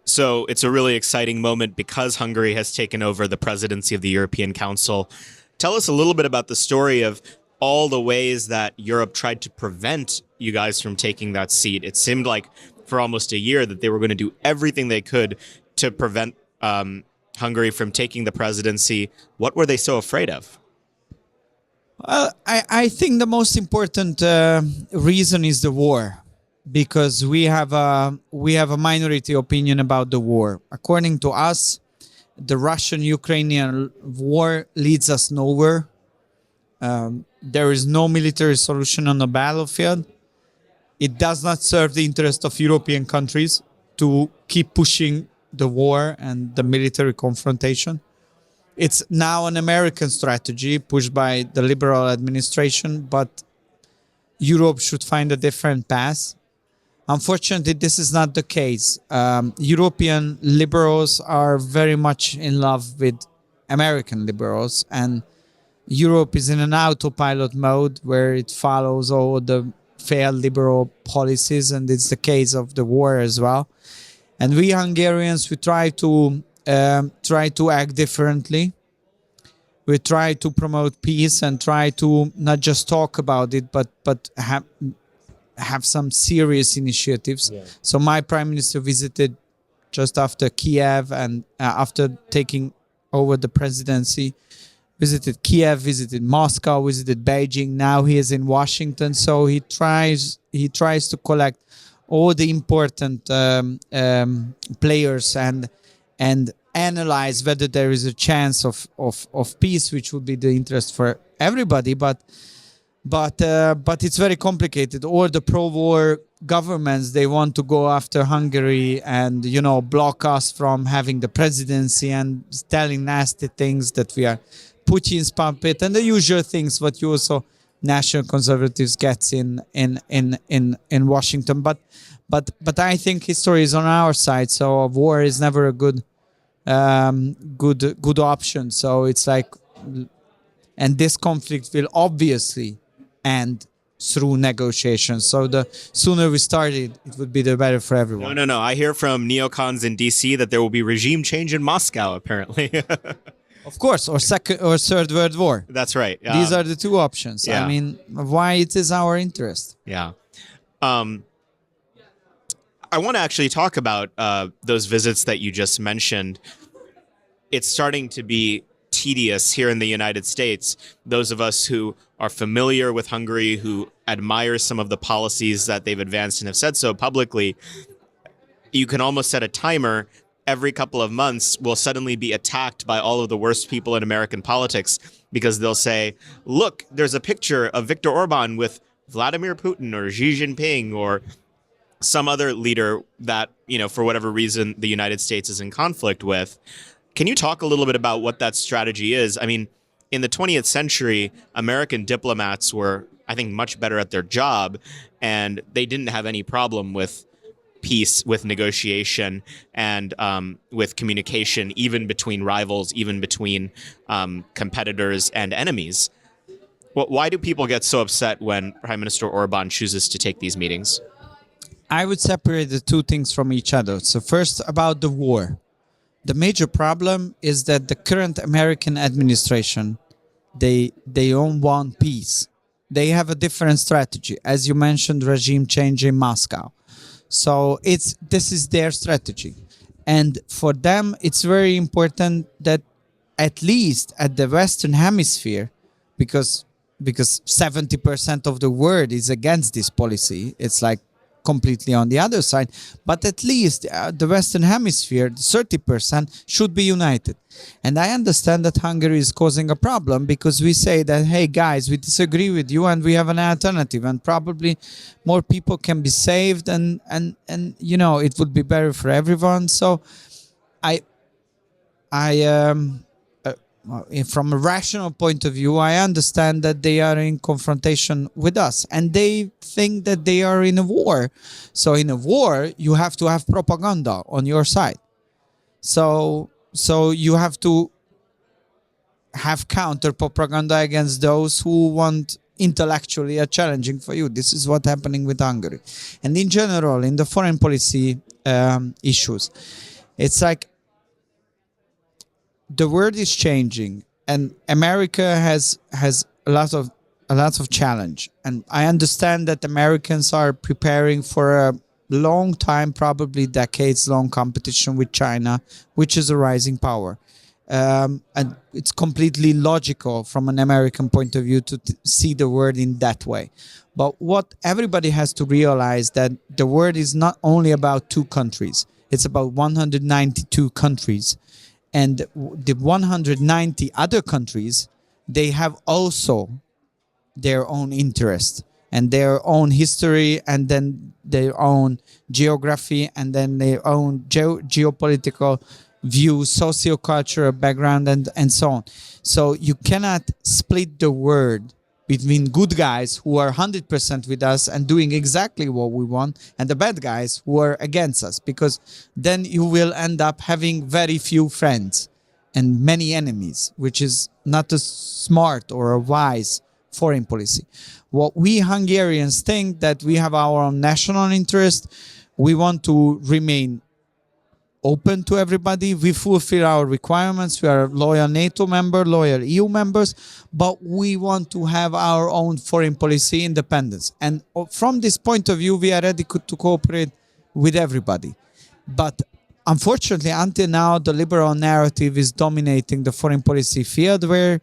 So it's a really exciting moment because Hungary has taken over the presidency of the European Council. Tell us a little bit about the story of all the ways that Europe tried to prevent you guys from taking that seat. It seemed like for almost a year that they were going to do everything they could to prevent Hungary from taking the presidency. What were they so afraid of? I think the most important reason is the war, because we have a minority opinion about the war. According to us, the Russian-Ukrainian war leads us nowhere. There is no military solution on the battlefield. It does not serve the interest of European countries to keep pushing the war and the military confrontation. It's now an American strategy pushed by the liberal administration, but Europe should find a different path. Unfortunately, this is not the case. European liberals are very much in love with American liberals, and Europe is in an autopilot mode where it follows all the failed liberal policies, and it's the case of the war as well. And we Hungarians, we try to act differently. We try to promote peace and try to not just talk about it, but have some serious initiatives. Yeah. So my prime minister visited just after Kiev and after taking over the presidency, visited Kiev, visited Moscow, visited Beijing. Now he is in Washington. So he tries to collect all the important players and analyze whether there is a chance of peace, which would be the interest for everybody. But it's very complicated. All the pro-war governments, they want to go after Hungary and, block us from having the presidency and telling nasty things that we are Putin's puppet and the usual things what you also National Conservatives gets in Washington. But I think history is on our side, so war is never a good option. So it's like, and this conflict will obviously end through negotiations. So the sooner we started, it would be the better for everyone. No. I hear from neocons in DC that there will be regime change in Moscow, apparently. Of course, or second or third world war. That's right. These are the two options. Yeah. I mean, why it is our interest. Yeah. I want to actually talk about those visits that you just mentioned. It's starting to be tedious here in the United States. Those of us who are familiar with Hungary, who admire some of the policies that they've advanced and have said so publicly, you can almost set a timer. Every couple of months will suddenly be attacked by all of the worst people in American politics because they'll say, look, there's a picture of Viktor Orban with Vladimir Putin or Xi Jinping or some other leader that, for whatever reason, the United States is in conflict with. Can you talk a little bit about what that strategy is? I mean, in the 20th century, American diplomats were, I think, much better at their job, and they didn't have any problem with peace, with negotiation, and with communication, even between rivals, even between competitors and enemies. Why do people get so upset when Prime Minister Orban chooses to take these meetings? I would separate the two things from each other. So first, about the war. The major problem is that the current American administration, they don't want peace. They have a different strategy. As you mentioned, regime change in Moscow. So this is their strategy. And for them, it's very important that at least at the Western Hemisphere, because 70% of the world is against this policy, it's like completely on the other side, but at least the Western Hemisphere, 30%, should be united. And I understand that Hungary is causing a problem because we say that, hey guys, we disagree with you and we have an alternative, and probably more people can be saved and it would be better for everyone. So from a rational point of view, I understand that they are in confrontation with us and they think that they are in a war. So in a war, you have to have propaganda on your side. So you have to have counter propaganda against those who want intellectually are challenging for you. This is what's happening with Hungary. And in general, in the foreign policy issues, it's like the world is changing, and America has a lot of challenge. And I understand that Americans are preparing for long time, probably decades-long competition with China, which is a rising power. And it's completely logical from an American point of view to see the world in that way. But what everybody has to realize that the world is not only about two countries, it's about 192 countries. And the 190 other countries, they have also their own interest and their own history, and then their own geography, and then their own geopolitical views, sociocultural background, and so on. So you cannot split the world between good guys who are 100% with us and doing exactly what we want, and the bad guys who are against us, because then you will end up having very few friends and many enemies, which is not a smart or a wise foreign policy. What we Hungarians think that we have our own national interest. We want to remain open to everybody. We fulfill our requirements. We are loyal NATO member, loyal EU members, but we want to have our own foreign policy independence. And from this point of view, we are ready to cooperate with everybody. But unfortunately, until now, the liberal narrative is dominating the foreign policy field, where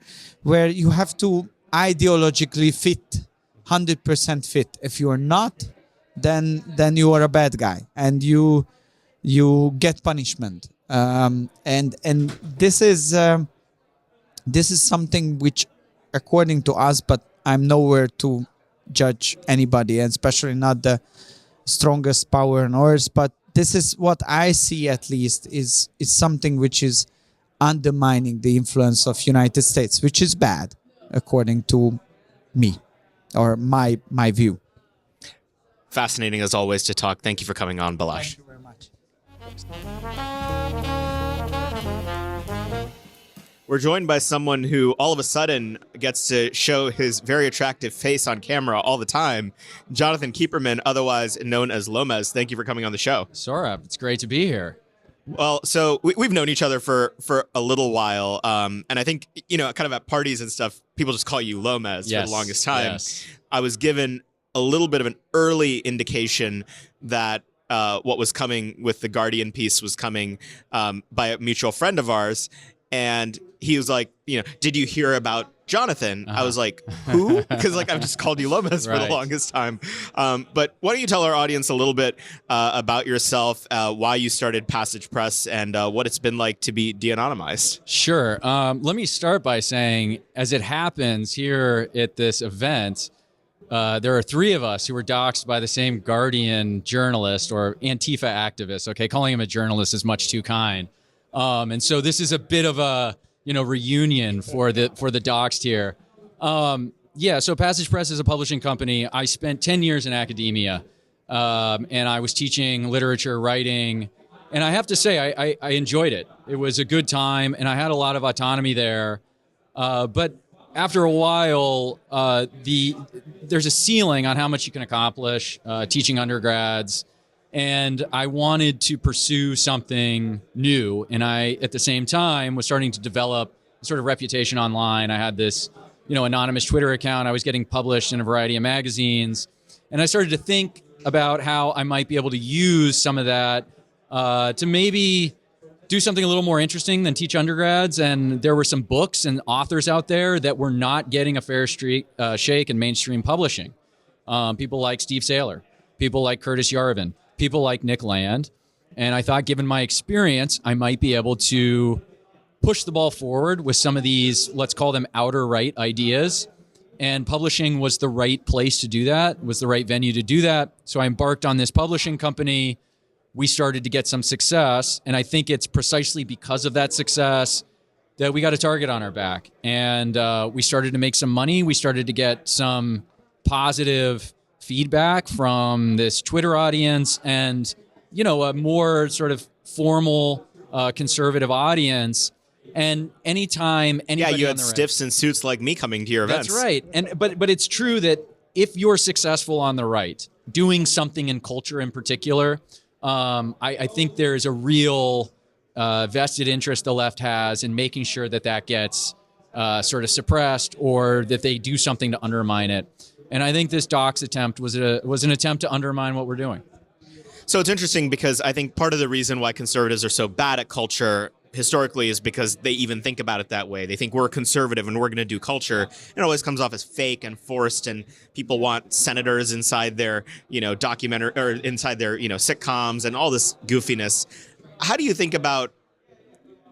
you have to ideologically fit, 100% fit. If you are not, then you are a bad guy, and you get punishment. And this is something which, according to us, but I'm nowhere to judge anybody, and especially not the strongest power on earth. But this is what I see, at least, is something which is undermining the influence of United States, which is bad, according to me, or my view. Fascinating as always to talk. Thank you for coming on, Balázs. Thank you very much. We're joined by someone who all of a sudden gets to show his very attractive face on camera all the time. Jonathan Keeperman, otherwise known as Lomez. Thank you for coming on the show. Saurabh, it's great to be here. Well, so we've known each other for a little while. And I think, kind of at parties and stuff, people just call you Lomez for the longest time. Yes. I was given a little bit of an early indication that what was coming with the Guardian piece was coming by a mutual friend of ours. And he was like, did you hear about Jonathan? I was like, who? Because I've just called you Lomez for the longest time. But why don't you tell our audience a little bit about yourself, why you started Passage Press, and what it's been like to be de-anonymized? Sure. Let me start by saying, as it happens here at this event, there are three of us who were doxxed by the same Guardian journalist or Antifa activist. Okay, calling him a journalist is much too kind. And so this is a bit of a reunion for the doxxed here. So Passage Press is a publishing company. I spent 10 years in academia, and I was teaching literature, writing, and I have to say I enjoyed it. It was a good time, and I had a lot of autonomy there. But after a while, there's a ceiling on how much you can accomplish teaching undergrads. And I wanted to pursue something new. And I, at the same time, was starting to develop a sort of reputation online. I had this, anonymous Twitter account. I was getting published in a variety of magazines. And I started to think about how I might be able to use some of that to maybe do something a little more interesting than teach undergrads. And there were some books and authors out there that were not getting a fair shake in mainstream publishing. People like Steve Saylor, people like Curtis Yarvin, people like Nick Land. And I thought, given my experience, I might be able to push the ball forward with some of these, let's call them outer right ideas. And publishing was the right place to do that, was the right venue to do that. So I embarked on this publishing company. We started to get some success. And I think it's precisely because of that success that we got a target on our back. And we started to make some money. We started to get some positive feedback from this Twitter audience and, a more sort of formal conservative audience. And anytime anybody you had stiffs and suits like me coming to your events. That's right. But it's true that if you're successful on the right, doing something in culture in particular, I think there's a real vested interest the left has in making sure that gets sort of suppressed, or that they do something to undermine it. And I think this dox attempt was an attempt to undermine what we're doing. So it's interesting because I think part of the reason why conservatives are so bad at culture historically is because they even think about it that way. They think we're conservative and we're going to do culture. It always comes off as fake and forced, and people want senators inside their, documentary or inside their, sitcoms and all this goofiness. How do you think about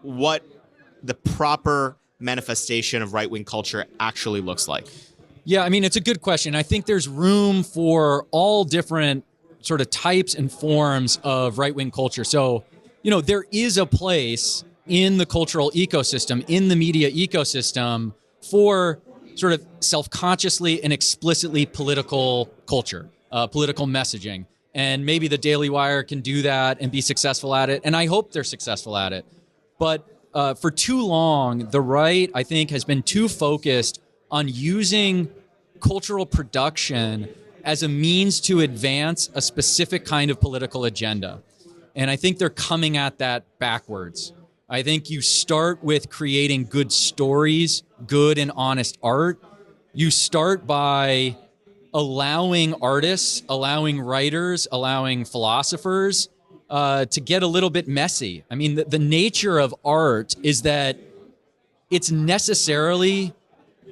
what the proper manifestation of right-wing culture actually looks like? Yeah, I mean, it's a good question. I think there's room for all different sort of types and forms of right-wing culture. So, there is a place in the cultural ecosystem, in the media ecosystem, for sort of self-consciously and explicitly political culture, political messaging. And maybe the Daily Wire can do that and be successful at it. And I hope they're successful at it. But for too long, the right, I think, has been too focused on using cultural production as a means to advance a specific kind of political agenda. And I think they're coming at that backwards. I think you start with creating good stories, good and honest art. You start by allowing artists, allowing writers, allowing philosophers to get a little bit messy. I mean, the nature of art is that it's necessarily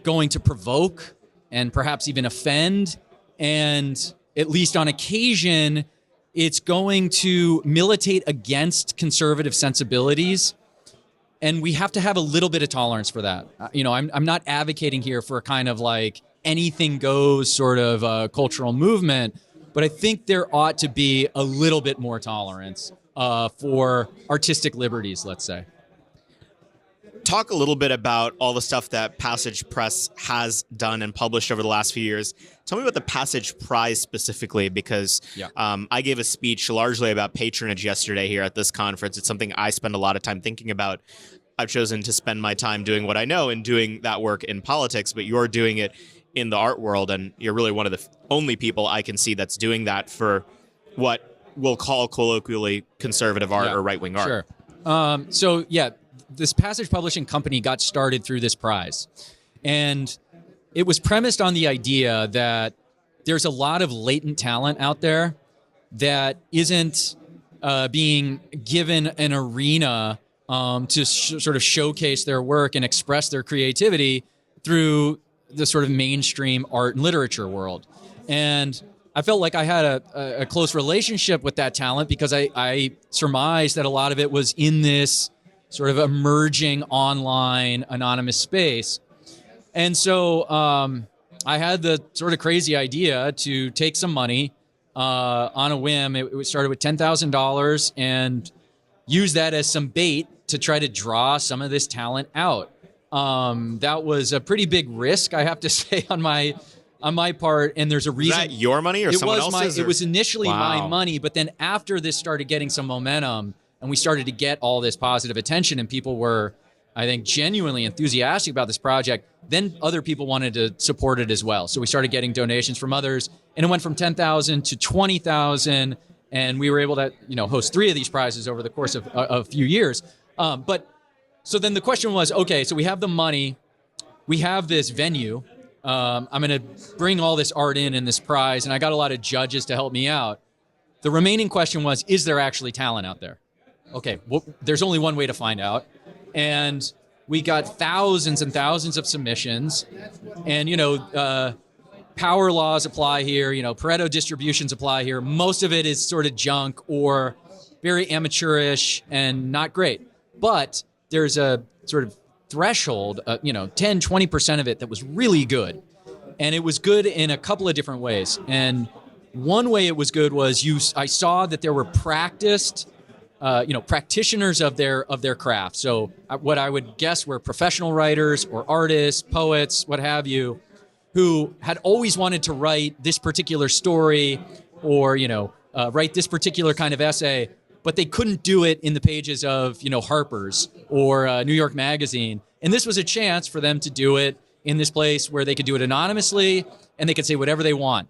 going to provoke and perhaps even offend. And at least on occasion, it's going to militate against conservative sensibilities. And we have to have a little bit of tolerance for that. I'm not advocating here for a kind of like anything goes sort of cultural movement, but I think there ought to be a little bit more tolerance for artistic liberties, let's say. Talk a little bit about all the stuff that Passage Press has done and published over the last few years. Tell me about the Passage Prize specifically, because I gave a speech largely about patronage yesterday here at this conference. It's something I spend a lot of time thinking about. I've chosen to spend my time doing what I know and doing that work in politics, but you're doing it in the art world, and you're really one of the only people I can see that's doing that for what we'll call colloquially conservative art or right-wing art. Sure. This Passage Publishing Company got started through this prize. And it was premised on the idea that there's a lot of latent talent out there that isn't being given an arena to sort of showcase their work and express their creativity through the sort of mainstream art and literature world. And I felt like I had a close relationship with that talent because I surmised that a lot of it was in this sort of emerging online anonymous space. And so I had the sort of crazy idea to take some money on a whim. It started with $10,000 and use that as some bait to try to draw some of this talent out. That was a pretty big risk, I have to say, on my part. And there's a reason. Was that your money or someone else's? It was initially my money, but then after this started getting some momentum, and we started to get all this positive attention, and people were, I think, genuinely enthusiastic about this project, then other people wanted to support it as well. So we started getting donations from others, and it went from 10,000 to 20,000, and we were able to, host 3 of these prizes over the course of a few years. So then the question was, okay, so we have the money, we have this venue, I'm going to bring all this art in this prize, and I got a lot of judges to help me out. The remaining question was, is there actually talent out there? Okay, well, there's only one way to find out. And we got thousands and thousands of submissions. And, power laws apply here. Pareto distributions apply here. Most of it is sort of junk or very amateurish and not great. But there's a sort of threshold, 10, 20% of it that was really good. And it was good in a couple of different ways. And one way it was good was I saw that there were practitioners of their craft. So what I would guess were professional writers or artists, poets, what have you, who had always wanted to write this particular story or, write this particular kind of essay, but they couldn't do it in the pages of, Harper's or New York Magazine. And this was a chance for them to do it in this place where they could do it anonymously and they could say whatever they want.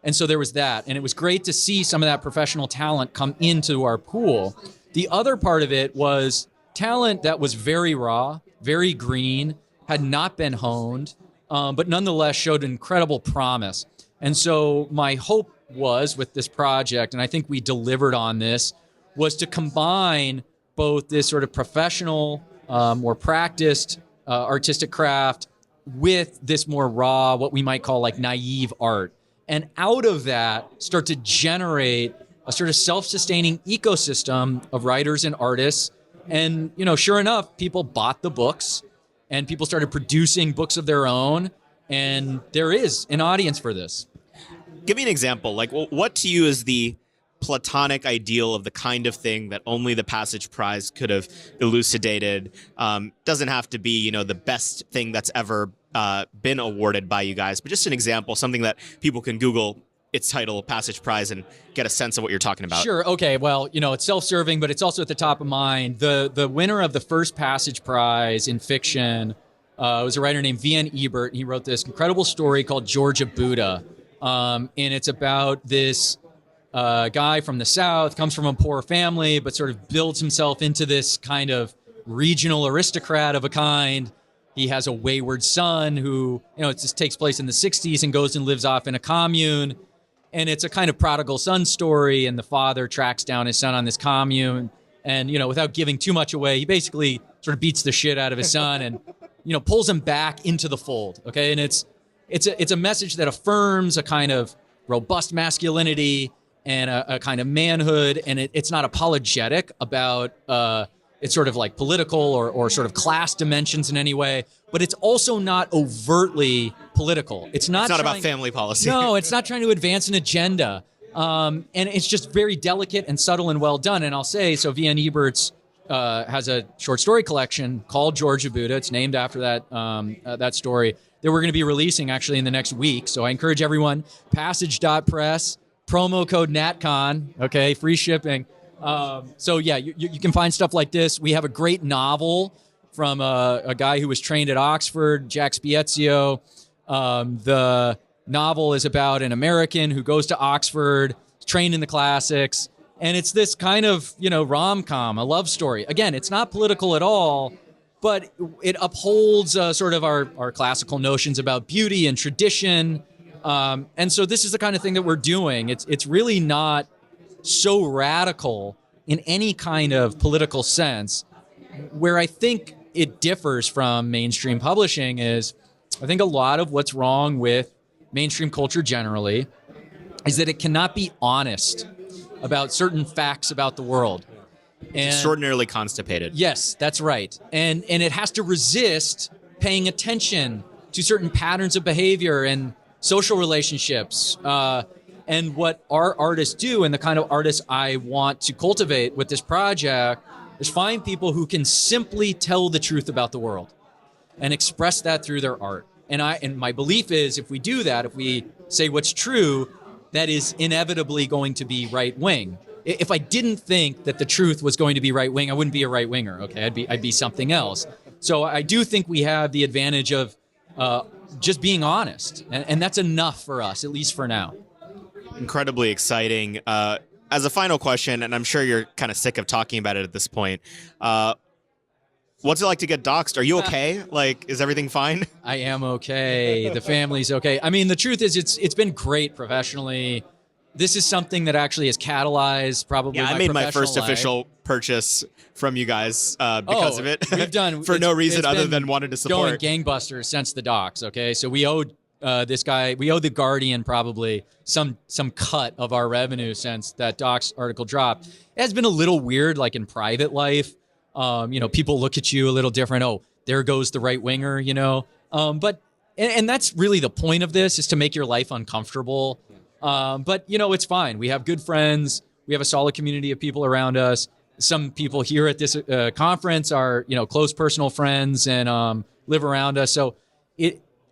And so there was that. And it was great to see some of that professional talent come into our pool. The other part of it was talent that was very raw, very green, had not been honed, but nonetheless showed incredible promise. And so my hope was with this project, and I think we delivered on this, was to combine both this sort of professional, more practiced artistic craft with this more raw, what we might call like naive art. And out of that, start to generate a sort of self-sustaining ecosystem of writers and artists. And, sure enough, people bought the books and people started producing books of their own. And there is an audience for this. Give me an example. Like, what to you is the platonic ideal of the kind of thing that only the Passage Prize could have elucidated? Doesn't have to be, the best thing that's ever been awarded by you guys, but just an example, something that people can Google its title, Passage Prize, and get a sense of what you're talking about. Sure. Okay. Well, it's self-serving, but it's also at the top of mind. The winner of the first Passage Prize in fiction was a writer named V.N. Ebert. He wrote this incredible story called Georgia Buddha. And it's about this guy from the South, comes from a poor family, but sort of builds himself into this kind of regional aristocrat of a kind. He has a wayward son who, it just takes place in the 60s and goes and lives off in a commune. And it's a kind of prodigal son story. And the father tracks down his son on this commune. And, without giving too much away, he basically sort of beats the shit out of his son and, pulls him back into the fold. Okay. And it's a message that affirms a kind of robust masculinity and a kind of manhood. And it's not apologetic about, it's sort of like political or sort of class dimensions in any way, but it's also not overtly political. It's not about family policy. No, it's not trying to advance an agenda. And it's just very delicate and subtle and well done. And I'll say, so V.N. Ebert's has a short story collection called Georgia Buddha. It's named after that story that we're going to be releasing actually in the next week. So I encourage everyone, passage.press, promo code NatCon, okay, free shipping. So yeah, you can find stuff like this. We have a great novel from a guy who was trained at Oxford, Jack Spiezio. The novel is about an American who goes to Oxford, trained in the classics, and it's this kind of, rom-com, a love story. Again, it's not political at all, but it upholds sort of our classical notions about beauty and tradition. And so this is the kind of thing that we're doing. It's really not so radical in any kind of political sense. Where I think it differs from mainstream publishing is, I think a lot of what's wrong with mainstream culture generally is that it cannot be honest about certain facts about the world. And extraordinarily constipated. Yes, that's right. And it has to resist paying attention to certain patterns of behavior and social relationships. And what our artists do, and the kind of artists I want to cultivate with this project, is find people who can simply tell the truth about the world and express that through their art. And my belief is, if we do that, if we say what's true, that is inevitably going to be right wing. If I didn't think that the truth was going to be right wing, I wouldn't be a right winger. Okay, I'd be something else. So I do think we have the advantage of just being honest, and that's enough for us, at least for now. Incredibly exciting. As a final question, and I'm sure you're kind of sick of talking about it at this point, what's it like to get doxxed? Are you okay? Like, is everything fine? I am okay. The family's okay. I mean, the truth is, it's been great professionally. This is something that actually has catalyzed probably I made my first official purchase from you guys because of it. We've done for no reason other than wanted to support. Going gangbusters since the docs. Okay, so we owed this guy, we owe the Guardian probably some cut of our revenue since that docs article dropped. It has been a little weird, like in private life. People look at you a little different. Oh, there goes the right winger, But that's really the point of this, is to make your life uncomfortable. But it's fine. We have good friends. We have a solid community of people around us. Some people here at this conference are, close personal friends and live around us. So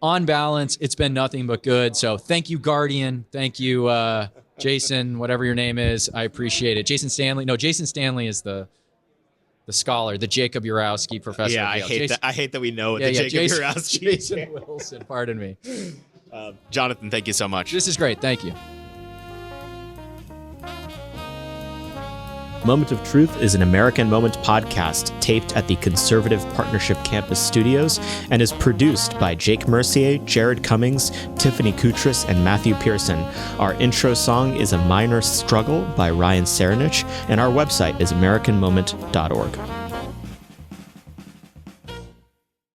on balance, it's been nothing but good. So thank you, Guardian. Thank you, Jason, whatever your name is. I appreciate it. Jason Stanley. No, Jason Stanley is the scholar, the Jacob Urowski professor. Yeah, I hate that we know the Jacob Urowski. Jason Wilson, pardon me. Jonathan, thank you so much. This is great. Thank you. Moment of Truth is an American Moment podcast taped at the Conservative Partnership Campus Studios and is produced by Jake Mercier, Jared Cummings, Tiffany Kutris, and Matthew Pearson. Our intro song is A Minor Struggle by Ryan Serenich, and our website is americanmoment.org.